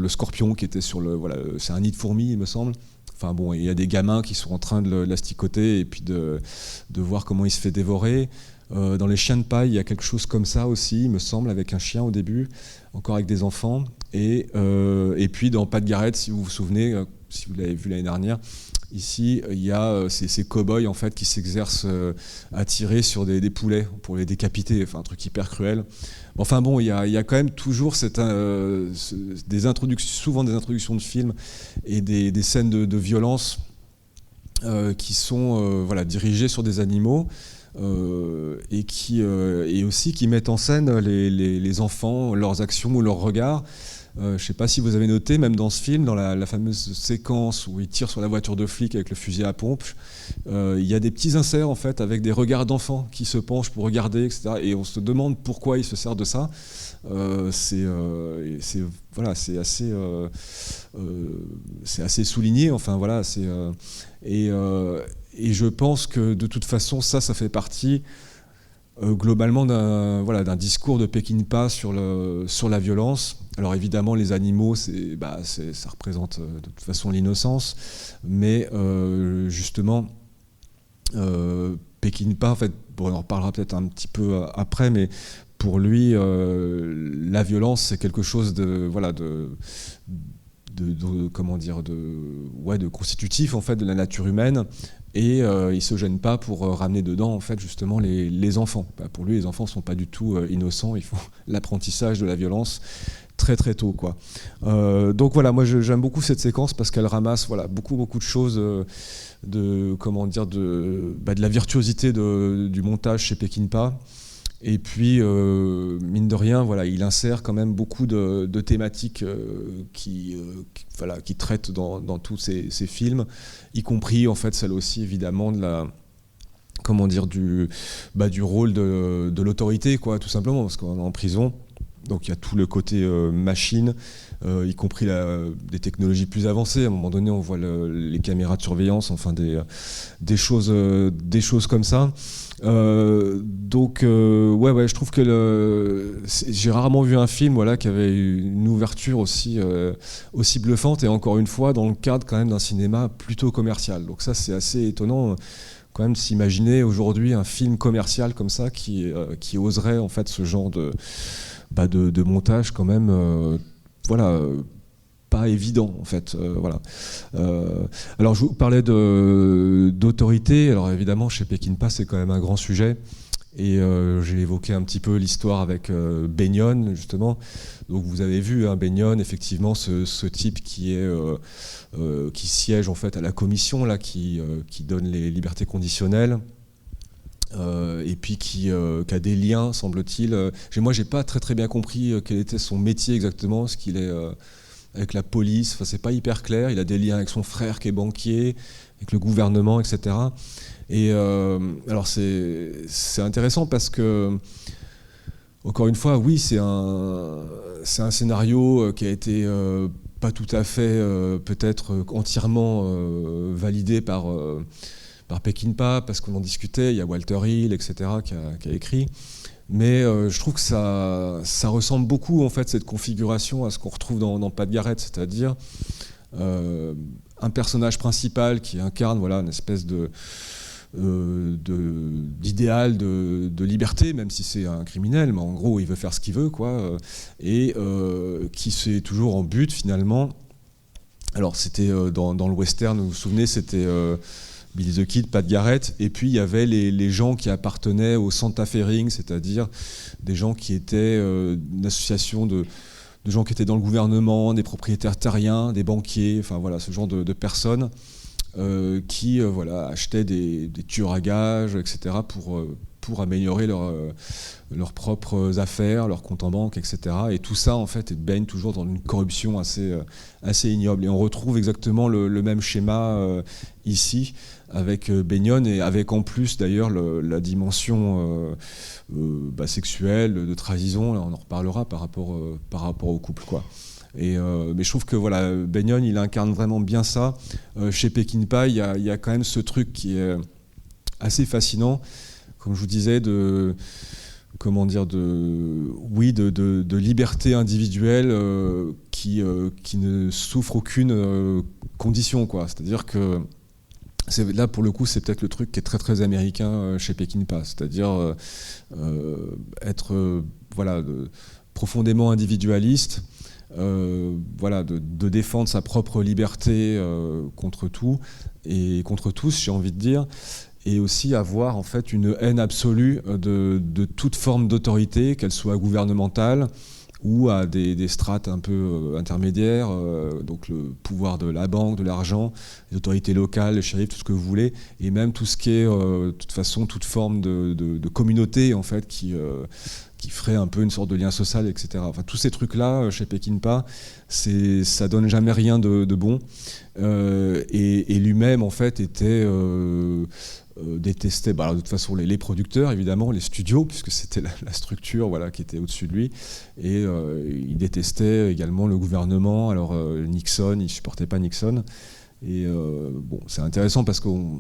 scorpion qui était c'est un nid de fourmis il me semble. Enfin bon, il y a des gamins qui sont en train de l'asticoter et puis de voir comment il se fait dévorer. Dans Les Chiens de paille, il y a quelque chose comme ça aussi, il me semble, avec un chien au début, encore avec des enfants. Et puis dans Pas de Garrett, si vous vous souvenez, si vous l'avez vu l'année dernière, ici, il y a ces cow-boys en fait, qui s'exercent à tirer sur des poulets pour les décapiter, enfin un truc hyper cruel. Enfin bon, il y a quand même toujours souvent des introductions de films et des scènes de violence qui sont dirigées sur des animaux. Et aussi qui mettent en scène les enfants, leurs actions ou leurs regards. Je ne sais pas si vous avez noté, même dans ce film, dans la fameuse séquence où ils tirent sur la voiture de flic avec le fusil à pompe, il y a des petits inserts en fait avec des regards d'enfants qui se penchent pour regarder, etc. Et on se demande pourquoi ils se servent de ça. C'est assez souligné. Enfin voilà, et je pense que de toute façon, ça fait partie globalement d'un discours de Peckinpah sur la violence. Alors évidemment, les animaux, ça représente de toute façon l'innocence, mais justement, Peckinpah, en fait, on en reparlera peut-être un petit peu après, mais pour lui, la violence, c'est quelque chose de constitutif en fait de la nature humaine, et il se gêne pas pour ramener dedans en fait justement les enfants. Pour lui, les enfants sont pas du tout innocents, ils font l'apprentissage de la violence très très tôt, quoi. Donc voilà, moi j'aime beaucoup cette séquence parce qu'elle ramasse beaucoup de choses de la virtuosité du montage chez Peckinpah. Et puis, mine de rien, il insère quand même beaucoup de thématiques qui traitent dans tous ces films, y compris en fait celle aussi évidemment du rôle de l'autorité, quoi, tout simplement, parce qu'on est en prison. Donc il y a tout le côté machine, y compris des technologies plus avancées. À un moment donné, on voit les caméras de surveillance, enfin des choses comme ça. Je trouve que j'ai rarement vu un film qui avait une ouverture aussi bluffante, et encore une fois dans le cadre quand même d'un cinéma plutôt commercial. Donc ça, c'est assez étonnant quand même de s'imaginer aujourd'hui un film commercial comme ça qui oserait en fait ce genre de montage quand même pas évident en fait. Alors je vous parlais d'autorité. Alors évidemment chez Peckinpah c'est quand même un grand sujet, et j'ai évoqué un petit peu l'histoire avec Bennion justement. Donc vous avez vu Bennion, effectivement ce type qui siège en fait à la commission là qui donne les libertés conditionnelles. Et puis qui a des liens, semble-t-il. Moi, j'ai pas très très bien compris quel était son métier exactement, ce qu'il est avec la police. Enfin, c'est pas hyper clair. Il a des liens avec son frère qui est banquier, avec le gouvernement, etc. Et alors c'est intéressant parce que, encore une fois, oui, c'est un scénario qui a été pas tout à fait peut-être entièrement validé par Peckinpah, parce qu'on en discutait, il y a Walter Hill, etc., qui a écrit. Mais je trouve que ça ressemble beaucoup, en fait, cette configuration à ce qu'on retrouve dans Pat Garrett, c'est-à-dire un personnage principal qui incarne voilà, une espèce d'idéal de liberté, même si c'est un criminel, mais en gros, il veut faire ce qu'il veut, quoi, et qui c'est toujours en but, finalement. Alors, c'était dans le western, vous vous souvenez, c'était Billy the Kid, Pat Garrett, et puis il y avait les gens qui appartenaient au Santa Fe Ring, c'est-à-dire des gens qui étaient une association de gens qui étaient dans le gouvernement, des propriétaires terriens, des banquiers, enfin voilà, ce genre de personnes qui voilà, achetaient des tueurs à gages, etc., pour améliorer leurs propres affaires, leurs comptes en banque, etc. Et tout ça, en fait, baigne toujours dans une corruption assez ignoble. Et on retrouve exactement le même schéma ici, avec Bennion, et avec en plus, d'ailleurs, la dimension sexuelle, de trahison, on en reparlera par rapport au couple, quoi. Mais je trouve que voilà, Bennion, il incarne vraiment bien ça. Chez Peckinpah, il y a quand même ce truc qui est assez fascinant, comme je vous disais, de liberté individuelle qui ne souffre aucune condition, quoi. C'est-à-dire que là, pour le coup, c'est peut-être le truc qui est très très américain chez Peckinpah, c'est-à-dire être profondément individualiste. Voilà, de défendre sa propre liberté contre tout et contre tous, j'ai envie de dire, et aussi avoir en fait une haine absolue de toute forme d'autorité, qu'elle soit gouvernementale ou à des strates un peu intermédiaires, donc le pouvoir de la banque, de l'argent, les autorités locales, les shérifs, tout ce que vous voulez, et même tout ce qui est, de toute façon, toute forme de communauté en fait qui ferait un peu une sorte de lien social, etc. Enfin, tous ces trucs-là, chez Peckinpah, ça donne jamais rien de bon. Et lui-même, en fait, était détesté, de toute façon, les producteurs, évidemment, les studios, puisque c'était la structure voilà, qui était au-dessus de lui. Et il détestait également le gouvernement. Alors, Nixon, il ne supportait pas Nixon. Et c'est intéressant parce qu'on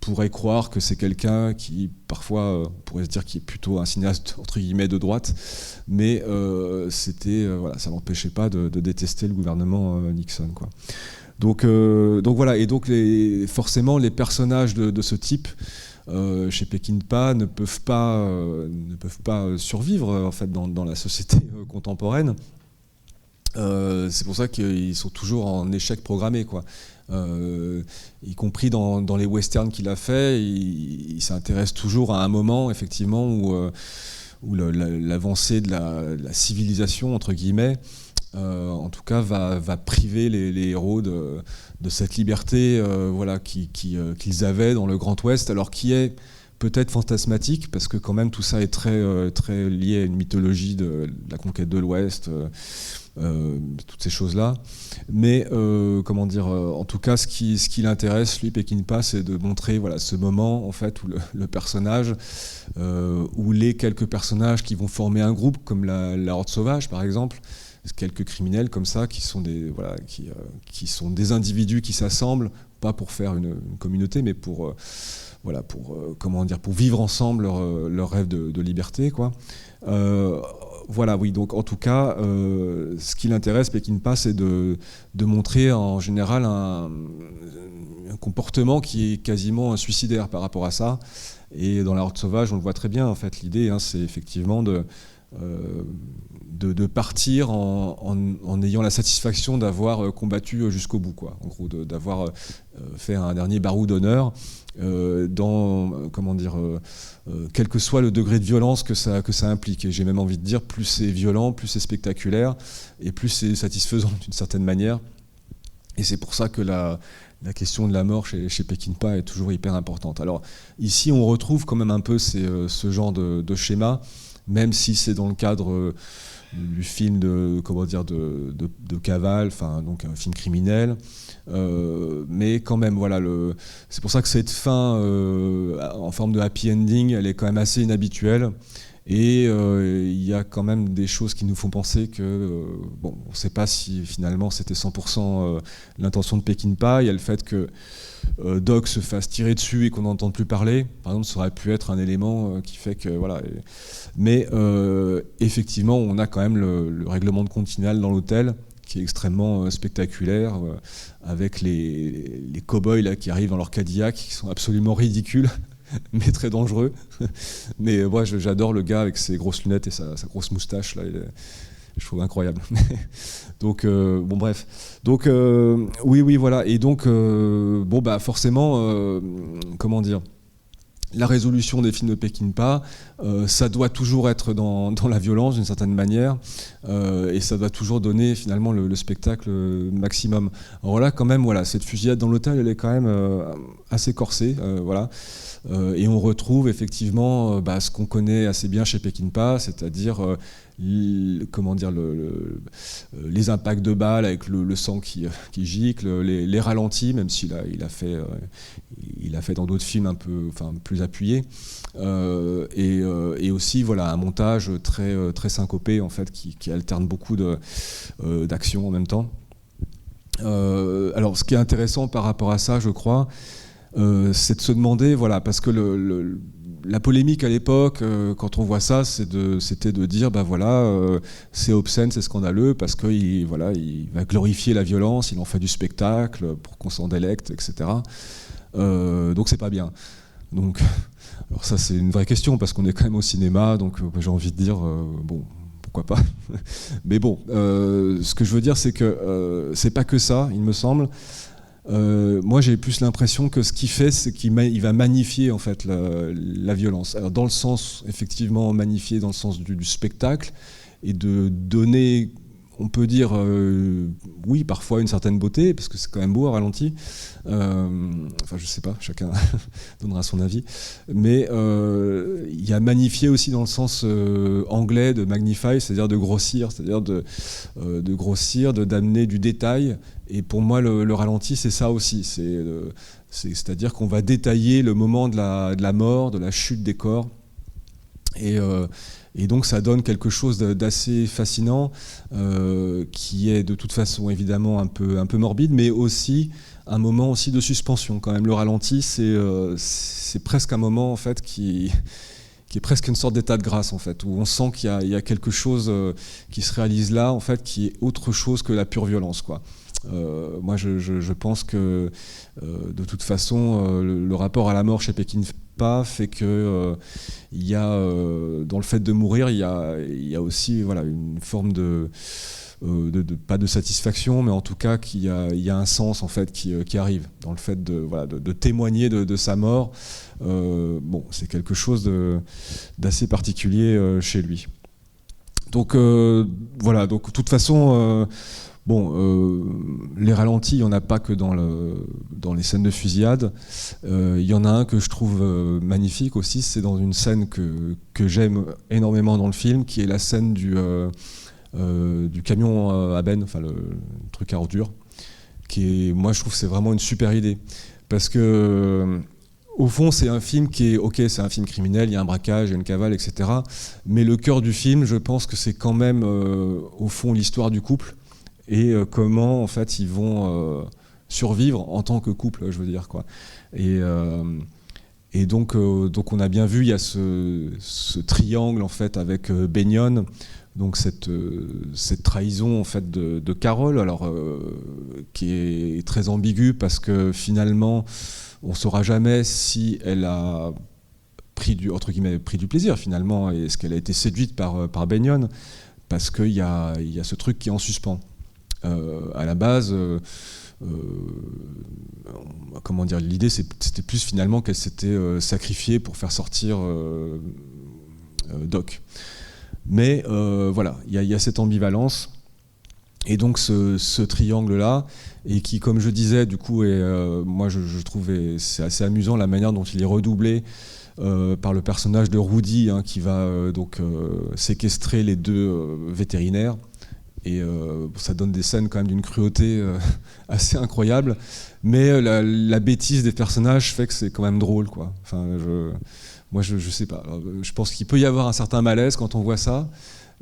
pourrait croire que c'est quelqu'un qui, parfois, on pourrait se dire qu'il est plutôt un cinéaste, entre guillemets, de droite, mais ça n'empêchait pas de détester le gouvernement Nixon, quoi. Donc voilà, et donc forcément, les personnages de ce type, chez Peckinpah, ne peuvent pas survivre, en fait, dans la société contemporaine. C'est pour ça qu'ils sont toujours en échec programmé, quoi. Y compris dans les westerns qu'il a fait, il s'intéresse toujours à un moment, effectivement, où l'avancée de la civilisation, entre guillemets, en tout cas, va priver les héros de cette liberté qu'ils avaient dans le Grand Ouest, alors qui est peut-être fantasmatique, parce que quand même tout ça est très, très lié à une mythologie de la conquête de l'Ouest, toutes ces choses-là. Mais en tout cas, ce qui l'intéresse, lui, Peckinpah, c'est de montrer ce moment en fait où le personnage, où les quelques personnages qui vont former un groupe, comme la Horde Sauvage, par exemple, quelques criminels comme ça qui sont qui sont des individus qui s'assemblent, pas pour faire une communauté, mais pour vivre ensemble leur rêve de liberté, quoi. Oui, donc en tout cas, ce qui l'intéresse, Peckinpah, c'est de montrer en général un comportement qui est quasiment suicidaire par rapport à ça. Et dans la Horde Sauvage, on le voit très bien, en fait, l'idée, c'est effectivement de partir en ayant la satisfaction d'avoir combattu jusqu'au bout, quoi. En gros, d'avoir fait un dernier barou d'honneur, quel que soit le degré de violence que ça implique. Et j'ai même envie de dire, plus c'est violent, plus c'est spectaculaire, et plus c'est satisfaisant d'une certaine manière. Et c'est pour ça que la question de la mort chez Peckinpah est toujours hyper importante. Alors ici, on retrouve quand même un peu ce genre de schéma, même si c'est dans le cadre du film de cavale, enfin donc un film criminel, mais quand même c'est pour ça que cette fin en forme de happy ending, elle est quand même assez inhabituelle, Et il y a quand même des choses qui nous font penser que, bon, on ne sait pas si finalement c'était 100% l'intention de Peckinpah. Il y a le fait que Doc se fasse tirer dessus et qu'on n'entende plus parler. Par exemple, ça aurait pu être un élément qui fait que, voilà. Mais effectivement, on a quand même le règlement de compte final dans l'hôtel, qui est extrêmement spectaculaire, avec les cow-boys là, qui arrivent dans leur Cadillac, qui sont absolument ridicules, mais très dangereux. Mais moi, j'adore le gars avec ses grosses lunettes et sa grosse moustache, là, je trouve incroyable. Donc, bon, bref. Donc, oui, voilà. Et donc, bon, bah, forcément, comment dire, la résolution des films de Peckinpah, ça doit toujours être dans la violence d'une certaine manière, et ça doit toujours donner finalement le spectacle maximum. Alors là, quand même, voilà, cette fusillade dans l'hôtel, elle est quand même assez corsée, voilà. Et on retrouve effectivement ce qu'on connaît assez bien chez Peckinpah, c'est-à-dire comment dire, les impacts de balles avec le sang qui gicle, les ralentis, même s'il il a fait dans d'autres films un peu, enfin, plus appuyés, et aussi voilà un montage très syncopé en fait qui alterne beaucoup d'actions en même temps. Alors ce qui est intéressant par rapport à ça, je crois, c'est de se demander, voilà, parce que la polémique à l'époque, quand on voit ça, c'était de dire, bah voilà, c'est obscène, c'est scandaleux, parce qu'il va glorifier la violence, il en fait du spectacle pour qu'on s'en délecte, etc. Donc c'est pas bien. Donc, alors ça c'est une vraie question, parce qu'on est quand même au cinéma, donc j'ai envie de dire, bon, pourquoi pas. Mais bon, ce que je veux dire, c'est que c'est pas que ça, il me semble. Moi j'ai plus l'impression que ce qu'il fait, c'est qu'il va magnifier en fait la violence. Alors dans le sens, effectivement, magnifier dans le sens du spectacle, et de donner, on peut dire, oui, parfois une certaine beauté, parce que c'est quand même beau à ralenti. Enfin, je sais pas, chacun donnera son avis. Mais il y a magnifier aussi dans le sens anglais de magnify, c'est-à-dire de grossir, c'est-à-dire de grossir, d'amener du détail. Et pour moi, le ralenti, c'est ça aussi. C'est-à-dire qu'on va détailler le moment de la mort, de la chute des corps. Et donc ça donne quelque chose d'assez fascinant, qui est de toute façon évidemment un peu morbide, mais aussi un moment aussi de suspension quand même. Le ralenti, c'est presque un moment en fait qui est presque une sorte d'état de grâce en fait, où on sent qu'il y a quelque chose qui se réalise là en fait, qui est autre chose que la pure violence, quoi. Moi je pense que de toute façon le rapport à la mort chez Peckinpah fait que il y a dans le fait de mourir, il y a aussi voilà une forme de pas de satisfaction, mais en tout cas qu'il y a un sens en fait qui arrive dans le fait de témoigner de sa mort. Bon, c'est quelque chose d'assez particulier chez lui. Donc voilà, donc de toute façon bon, les ralentis, il n'y en a pas que dans les scènes de fusillade. Il y en a un que je trouve magnifique aussi, c'est dans une scène que j'aime énormément dans le film, qui est la scène du camion à benne, enfin le truc à ordures, moi je trouve que c'est vraiment une super idée. Parce que au fond, c'est un film qui est, ok, c'est un film criminel, il y a un braquage, il y a une cavale, etc. Mais le cœur du film, je pense que c'est quand même, au fond, l'histoire du couple, et comment en fait ils vont survivre en tant que couple, je veux dire, quoi. Et donc on a bien vu, il y a ce triangle en fait avec Bennion, donc cette trahison en fait de Carol, alors qui est très ambiguë, parce que finalement on saura jamais si elle a pris du plaisir finalement, et est-ce qu'elle a été séduite par Bennion, parce qu'il y a ce truc qui est en suspens. À la base, comment dire, l'idée c'était plus finalement qu'elle s'était sacrifiée pour faire sortir Doc. Mais voilà, il y a cette ambivalence, et donc ce triangle-là, et qui, comme je disais, du coup, moi je trouve c'est assez amusant la manière dont il est redoublé par le personnage de Rudy, hein, qui va donc séquestrer les deux vétérinaires. Et ça donne des scènes quand même d'une cruauté assez incroyable, mais la bêtise des personnages fait que c'est quand même drôle, quoi. Enfin, Moi, je sais pas. Je pense qu'il peut y avoir un certain malaise quand on voit ça.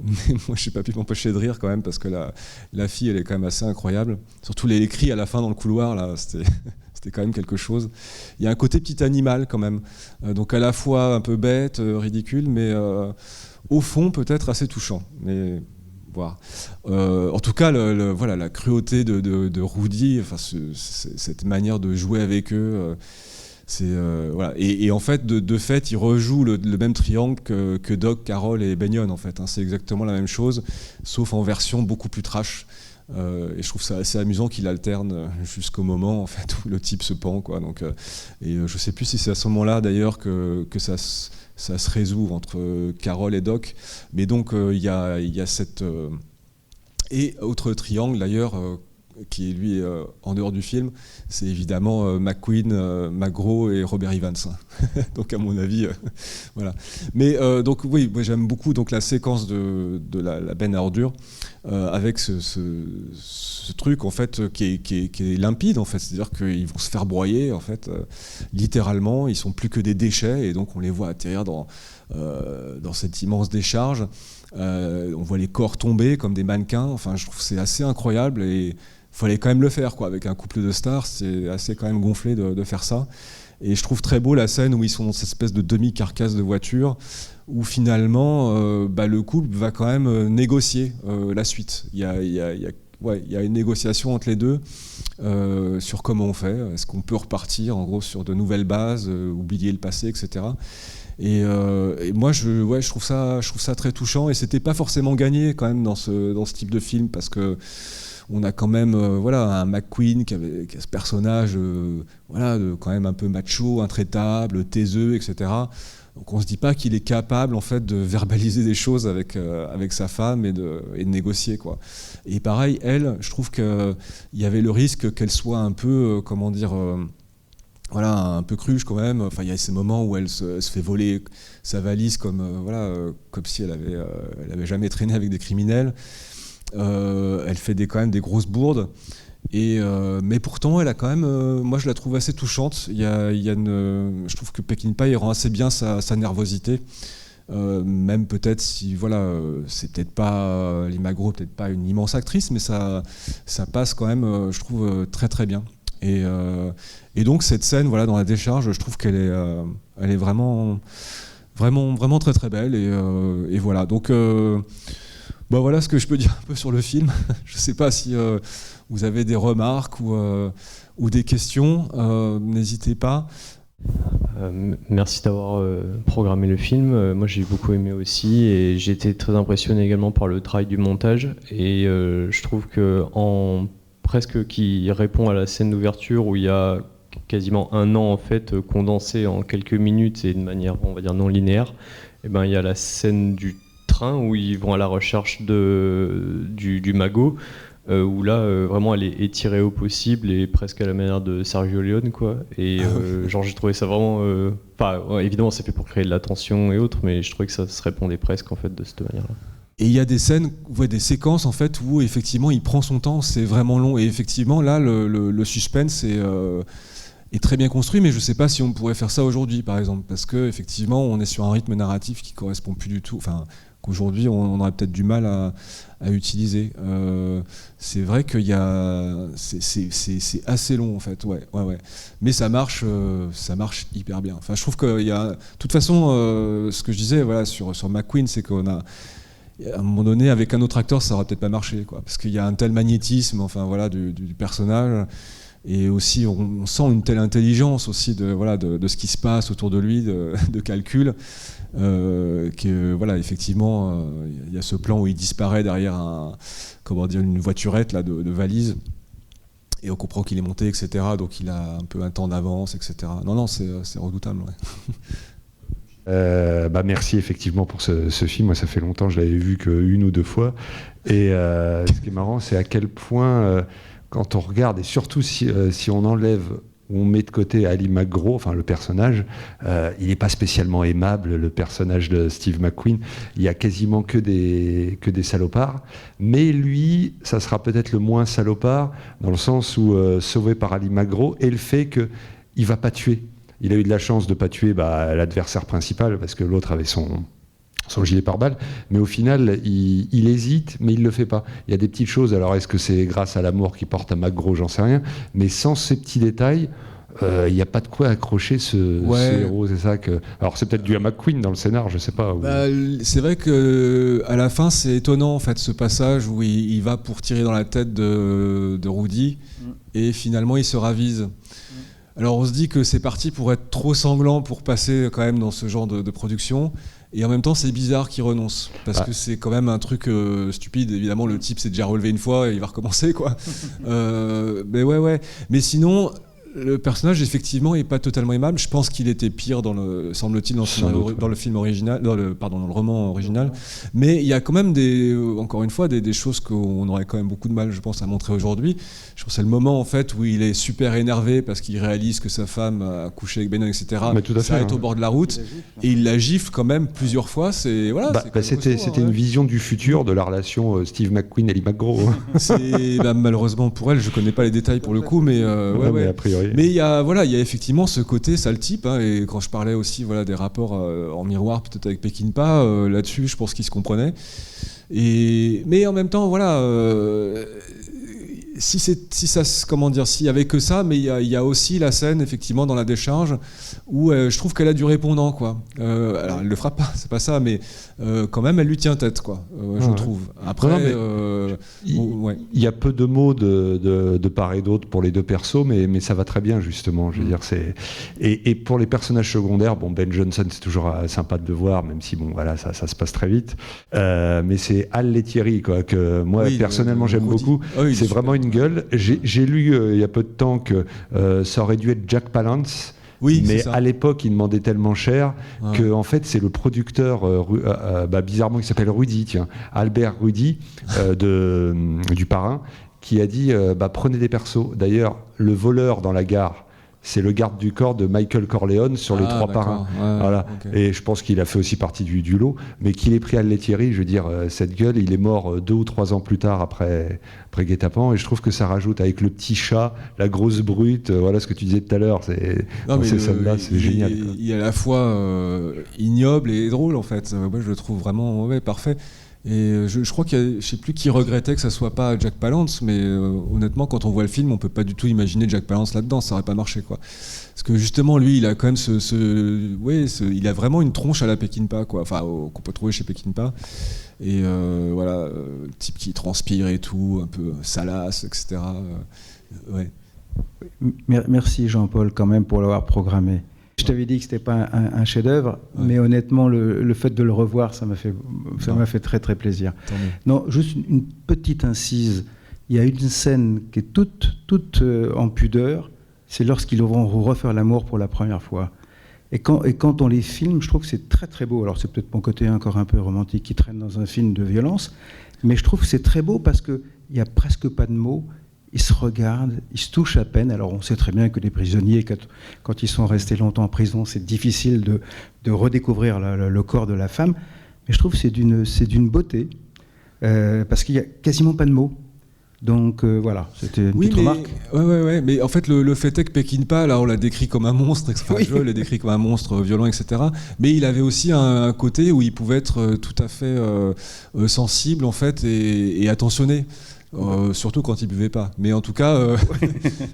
Mais moi, je n'ai pas pu m'empêcher de rire quand même, parce que la fille, elle est quand même assez incroyable. Surtout les cris à la fin dans le couloir, là, c'était quand même quelque chose. Il y a un côté petit animal quand même. Donc à la fois un peu bête, ridicule, mais au fond peut-être assez touchant. Mais voilà. En tout cas, voilà, la cruauté de Rudy, enfin, cette manière de jouer avec eux. Voilà. Et en fait, de fait, il rejoue le même triangle que Doc, Carol et Benyon, en fait. Hein. C'est exactement la même chose, sauf en version beaucoup plus trash. Et je trouve ça assez amusant qu'il alterne jusqu'au moment en fait, où le type se pend. Quoi. Donc, je sais plus si c'est à ce moment-là, d'ailleurs, que ça se résout entre Carol et Doc. Mais donc, il y a cette... Et autre triangle, d'ailleurs... qui est lui en dehors du film, c'est évidemment McQueen, McGraw et Robert Evans. Donc à mon avis, voilà. Mais donc oui, moi j'aime beaucoup donc la séquence de la benne à ordures avec ce truc en fait qui est limpide en fait, c'est-à-dire qu'ils vont se faire broyer en fait, littéralement, ils sont plus que des déchets et donc on les voit atterrir dans cette immense décharge. On voit les corps tomber comme des mannequins. Enfin, je trouve que c'est assez incroyable et il fallait quand même le faire, quoi. Avec un couple de stars, c'est assez quand même gonflé de faire ça. Et je trouve très beau la scène où ils sont dans cette espèce de demi-carcasse de voiture, où finalement le couple va quand même négocier la suite. Il y a une négociation entre les deux sur comment on fait. Est-ce qu'on peut repartir en gros sur de nouvelles bases, oublier le passé, etc. Et moi, je trouve ça très touchant. Et c'était pas forcément gagné quand même dans ce type de film, parce que on a quand même un McQueen qui a ce personnage quand même un peu macho, intraitable, taiseux, etc. Donc on ne se dit pas qu'il est capable en fait de verbaliser des choses avec sa femme et de négocier, quoi. Et pareil, elle, je trouve qu'il y avait le risque qu'elle soit un peu un peu cruche quand même. Enfin, il y a ces moments où elle se fait voler sa valise comme si elle avait jamais traîné avec des criminels. Elle fait quand même des grosses bourdes. Mais pourtant, elle a quand même, moi je la trouve assez touchante. Je trouve que Peckinpah rend assez bien sa nervosité. Même peut-être si c'est peut-être pas Lee McGraw, peut-être pas une immense actrice, mais ça passe quand même, je trouve très très bien. Et donc cette scène dans la décharge, je trouve qu'elle est vraiment vraiment vraiment très très belle. Et voilà. Donc voilà ce que je peux dire un peu sur le film. Je ne sais pas si vous avez des remarques ou des questions. N'hésitez pas. Merci d'avoir programmé le film. Moi j'ai beaucoup aimé aussi et j'ai été très impressionné également par le travail du montage. Et je trouve que presque qui répond à la scène d'ouverture où il y a quasiment un an en fait condensé en quelques minutes et de manière on va dire non linéaire. Et ben il y a la scène du train où ils vont à la recherche du magot, où là vraiment elle est étirée au possible et presque à la manière de Sergio Leone, quoi. Et j'ai trouvé ça vraiment évidemment c'est fait pour créer de la tension et autres, mais je trouvais que ça se répondait presque en fait de cette manière là. Et il y a des scènes, des séquences en fait où effectivement il prend son temps, c'est vraiment long, et effectivement là le suspense est très bien construit, mais je ne sais pas si on pourrait faire ça aujourd'hui, par exemple, parce qu'effectivement, on est sur un rythme narratif qui ne correspond plus du tout, enfin, qu'aujourd'hui, on aurait peut-être du mal à utiliser. C'est vrai qu'il y a... C'est assez long, en fait, ouais. Mais ça marche hyper bien. Enfin, je trouve qu'il y a... De toute façon, ce que je disais sur McQueen, c'est qu'on a... À un moment donné, avec un autre acteur, ça n'aurait peut-être pas marché, quoi, parce qu'il y a un tel magnétisme, du personnage. Et aussi, on sent une telle intelligence aussi de ce qui se passe autour de lui, de calcul, effectivement, il y a ce plan où il disparaît derrière une voiturette là, de valise, et on comprend qu'il est monté, etc. Donc il a un peu un temps d'avance, etc. Non, c'est redoutable. Ouais. Merci effectivement pour ce film. Moi, ça fait longtemps, je l'avais vu qu'une ou deux fois. Et ce qui est marrant, c'est à quel point... quand on regarde, et surtout si on enlève, on met de côté Ali McGraw, enfin le personnage, il n'est pas spécialement aimable, le personnage de Steve McQueen. Il y a quasiment que des salopards. Mais lui, ça sera peut-être le moins salopard, dans le sens où sauvé par Ali McGraw, et le fait qu'il ne va pas tuer. Il a eu de la chance de ne pas tuer l'adversaire principal, parce que l'autre avait son gilet pare-balles, mais au final, il hésite, mais il ne le fait pas. Il y a des petites choses, alors est-ce que c'est grâce à l'amour qu'il porte à McGraw, j'en sais rien, mais sans ces petits détails, il n'y a pas de quoi accrocher ce héros, c'est ça que... Alors c'est peut-être dû à McQueen dans le scénar, je sais pas. C'est vrai que à la fin c'est étonnant en fait ce passage où il va pour tirer dans la tête de Rudy et finalement il se ravise. Alors on se dit que c'est parti pour être trop sanglant pour passer quand même dans ce genre de production. Et en même temps, c'est bizarre qu'il renonce, parce que c'est quand même un truc stupide. Évidemment, le type s'est déjà relevé une fois et il va recommencer, quoi. Mais ouais. Mais sinon, le personnage, effectivement, n'est pas totalement aimable. Je pense qu'il était pire, semble-t-il, dans le film original, dans le roman original. Mais il y a quand même encore une fois, des choses qu'on aurait quand même beaucoup de mal, je pense, à montrer aujourd'hui. Je pense que c'est le moment, en fait, où il est super énervé parce qu'il réalise que sa femme a couché avec Benoît, etc. Il s'arrête au bord de la route et il la gifle quand même plusieurs fois. C'était une vision du futur de la relation Steve McQueen et Lee McGraw. Malheureusement pour elle, je connais pas les détails pour le coup, mais mais a priori. Mais il y a effectivement ce côté sale type, hein, et quand je parlais aussi des rapports en miroir peut-être avec Peckinpah, là-dessus je pense qu'ils se comprenaient. Mais en même temps, s'il y avait que ça, mais il y a aussi la scène effectivement dans la décharge où je trouve qu'elle a du répondant, quoi. Alors elle le fera pas, c'est pas ça, mais quand même elle lui tient tête, quoi. Je trouve. Après, il y a peu de mots de part et d'autre pour les deux persos, mais ça va très bien justement. Je veux dire, et pour les personnages secondaires, Ben Johnson c'est toujours sympa de le voir, même si ça se passe très vite. Mais c'est Al Lettieri, quoi, que moi personnellement j'aime beaucoup. C'est vraiment une gueule. J'ai lu il y a peu de temps que ça aurait dû être Jack Palance. Oui, mais à l'époque, il demandait tellement cher que en fait, c'est le producteur, bizarrement, il s'appelle Rudy, Albert Rudy, du Parrain, qui a dit prenez des persos. D'ailleurs, le voleur dans la gare, c'est le garde du corps de Michael Corleone sur les trois parrains. Voilà. Okay. Et je pense qu'il a fait aussi partie du lot, mais qu'il ait pris Al Lettieri, je veux dire, cette gueule, il est mort 2 ou 3 ans plus tard après Guet-apens, et je trouve que ça rajoute avec le petit chat, la grosse brute, voilà ce que tu disais tout à l'heure, c'est génial. Il est à la fois ignoble et drôle en fait. Moi je le trouve vraiment parfait. Et je crois je ne sais plus qui regrettait que ça soit pas Jack Palance, mais honnêtement, quand on voit le film, on peut pas du tout imaginer Jack Palance là-dedans, ça aurait pas marché, quoi. Parce que justement, lui, il a quand même il a vraiment une tronche à la Peckinpah, quoi. Enfin, qu'on peut trouver chez Peckinpah. Et type qui transpire et tout, un peu salace, etc. Merci Jean-Paul quand même pour l'avoir programmé. Je t'avais dit que c'était pas un chef-d'œuvre, mais honnêtement, le fait de le revoir, ça m'a fait très très plaisir. Non, juste une petite incise. Il y a une scène qui est toute en pudeur. C'est lorsqu'ils vont refaire l'amour pour la première fois. Et quand on les filme, je trouve que c'est très très beau. Alors c'est peut-être mon côté encore un peu romantique qui traîne dans un film de violence, mais je trouve que c'est très beau parce qu'il n'y a presque pas de mots. Ils se regardent, ils se touchent à peine. Alors on sait très bien que les prisonniers, quand ils sont restés longtemps en prison, c'est difficile de redécouvrir le corps de la femme. Mais je trouve que c'est d'une beauté, parce qu'il n'y a quasiment pas de mots. Donc voilà, c'était une petite remarque. Ouais, mais en fait le fait est que Peckinpah, là on l'a décrit comme un monstre, Joel l'a décrit comme un monstre violent, etc. Mais il avait aussi un côté où il pouvait être tout à fait sensible en fait et attentionné. Surtout quand il buvait pas, mais en tout cas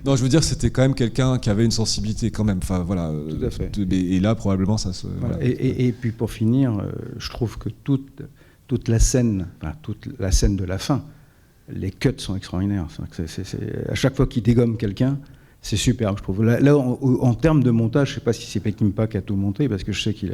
non, je veux dire, c'était quand même quelqu'un qui avait une sensibilité quand même, enfin voilà. Tout à fait. Et là probablement ça se et puis pour finir, je trouve que toute la scène de la fin, les cuts sont extraordinaires. À chaque fois qu'il dégomme quelqu'un, c'est superbe, je trouve. Là en termes de montage, je ne sais pas si c'est Peckinpah qui a tout monté, parce que je sais qu'il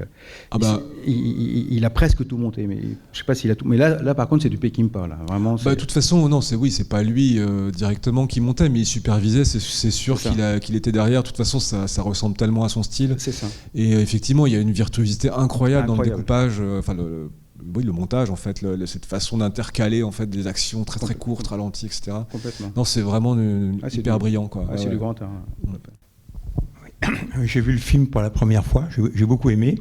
a presque tout monté, mais je sais pas s'il a tout. Mais là par contre, c'est du Peckinpah, là. Vraiment. De toute façon, non, c'est pas lui directement qui montait, mais il supervisait. C'est sûr qu'il était derrière. De toute façon, ça ressemble tellement à son style. C'est ça. Et effectivement, il y a une virtuosité incroyable dans le découpage. Le montage, en fait, cette façon d'intercaler en fait des actions très très courtes, ralenties, etc. Complètement. Non, c'est vraiment hyper brillant, quoi. C'est du grand art. J'ai vu le film pour la première fois, j'ai beaucoup aimé.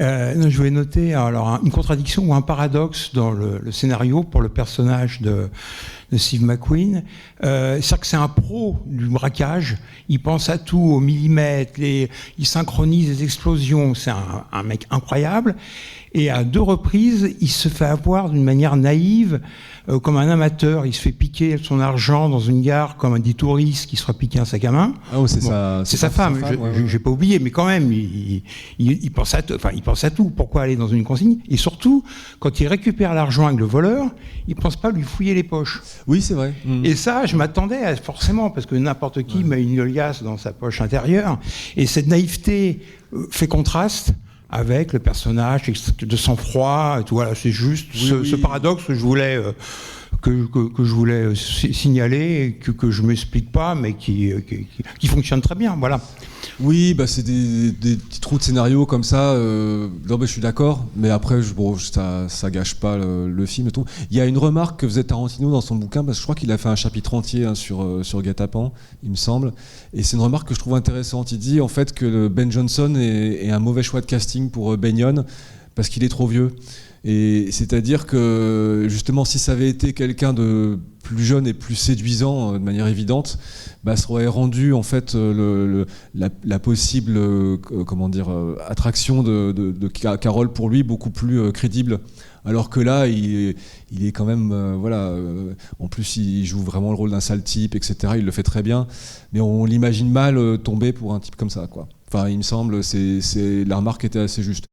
Je voulais noter alors une contradiction ou un paradoxe dans le scénario pour le personnage de Steve McQueen. C'est-à-dire que c'est un pro du braquage. Il pense à tout au millimètre. Il synchronise les explosions. C'est un mec incroyable. Et à 2 reprises, il se fait avoir d'une manière naïve, comme un amateur. Il se fait piquer son argent dans une gare comme un des touristes qui se fera piquer un sac à main. Ah, c'est sa femme. J'ai pas oublié, mais quand même, il pense à tout. Enfin, il pense à tout. Pourquoi aller dans une consigne? Et surtout, quand il récupère l'argent avec le voleur, il pense pas lui fouiller les poches. Oui, c'est vrai. Et ça, je m'attendais à, forcément, parce que n'importe qui met une liasse dans sa poche intérieure. Et cette naïveté fait contraste avec le personnage de sang-froid et tout. Voilà, c'est juste ce paradoxe que je voulais que je voulais signaler, que je m'explique pas, mais qui fonctionne très bien. Voilà. Oui, bah c'est des petits trous de scénario comme ça. Non, mais je suis d'accord, mais après, ça gâche pas le film et tout. Il y a une remarque que faisait Tarantino dans son bouquin, parce que je crois qu'il a fait un chapitre entier sur Guet-apens, il me semble, et c'est une remarque que je trouve intéressante. Il dit en fait que Ben Johnson est un mauvais choix de casting pour Bennion parce qu'il est trop vieux. Et c'est-à-dire que justement, si ça avait été quelqu'un de plus jeune et plus séduisant de manière évidente, bah, ça aurait rendu en fait la possible attraction de Carol pour lui beaucoup plus crédible. Alors que là, il est quand même en plus il joue vraiment le rôle d'un sale type, etc. Il le fait très bien, mais on l'imagine mal tomber pour un type comme ça, quoi. Enfin, il me semble, la remarque était assez juste.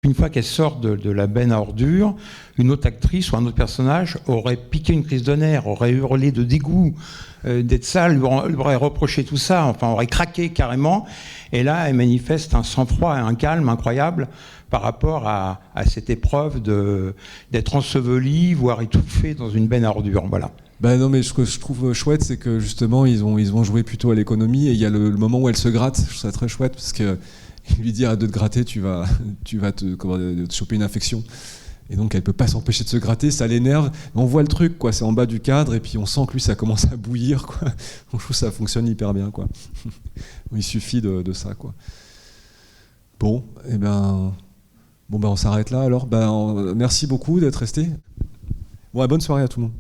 Une fois qu'elle sort de la benne à ordures, une autre actrice ou un autre personnage aurait piqué une crise de nerfs, aurait hurlé de dégoût d'être sale, lui aurait reproché tout ça, enfin aurait craqué carrément. Et là, elle manifeste un sang-froid et un calme incroyable par rapport à cette épreuve d'être enseveli, voire étouffé dans une benne à ordures. Voilà. Ben non, mais ce que je trouve chouette, c'est que justement, ils ont joué plutôt à l'économie, et il y a le moment où elle se gratte. Je trouve ça très chouette, parce que il lui dit arrête de te gratter, tu vas te choper une infection. Et donc elle peut pas s'empêcher de se gratter, ça l'énerve. On voit le truc, quoi, c'est en bas du cadre, et puis on sent que lui ça commence à bouillir, quoi. Donc, je trouve que ça fonctionne hyper bien, quoi. Il suffit de ça, quoi. Bon, on s'arrête là alors. Merci beaucoup d'être resté. Bon, bonne soirée à tout le monde.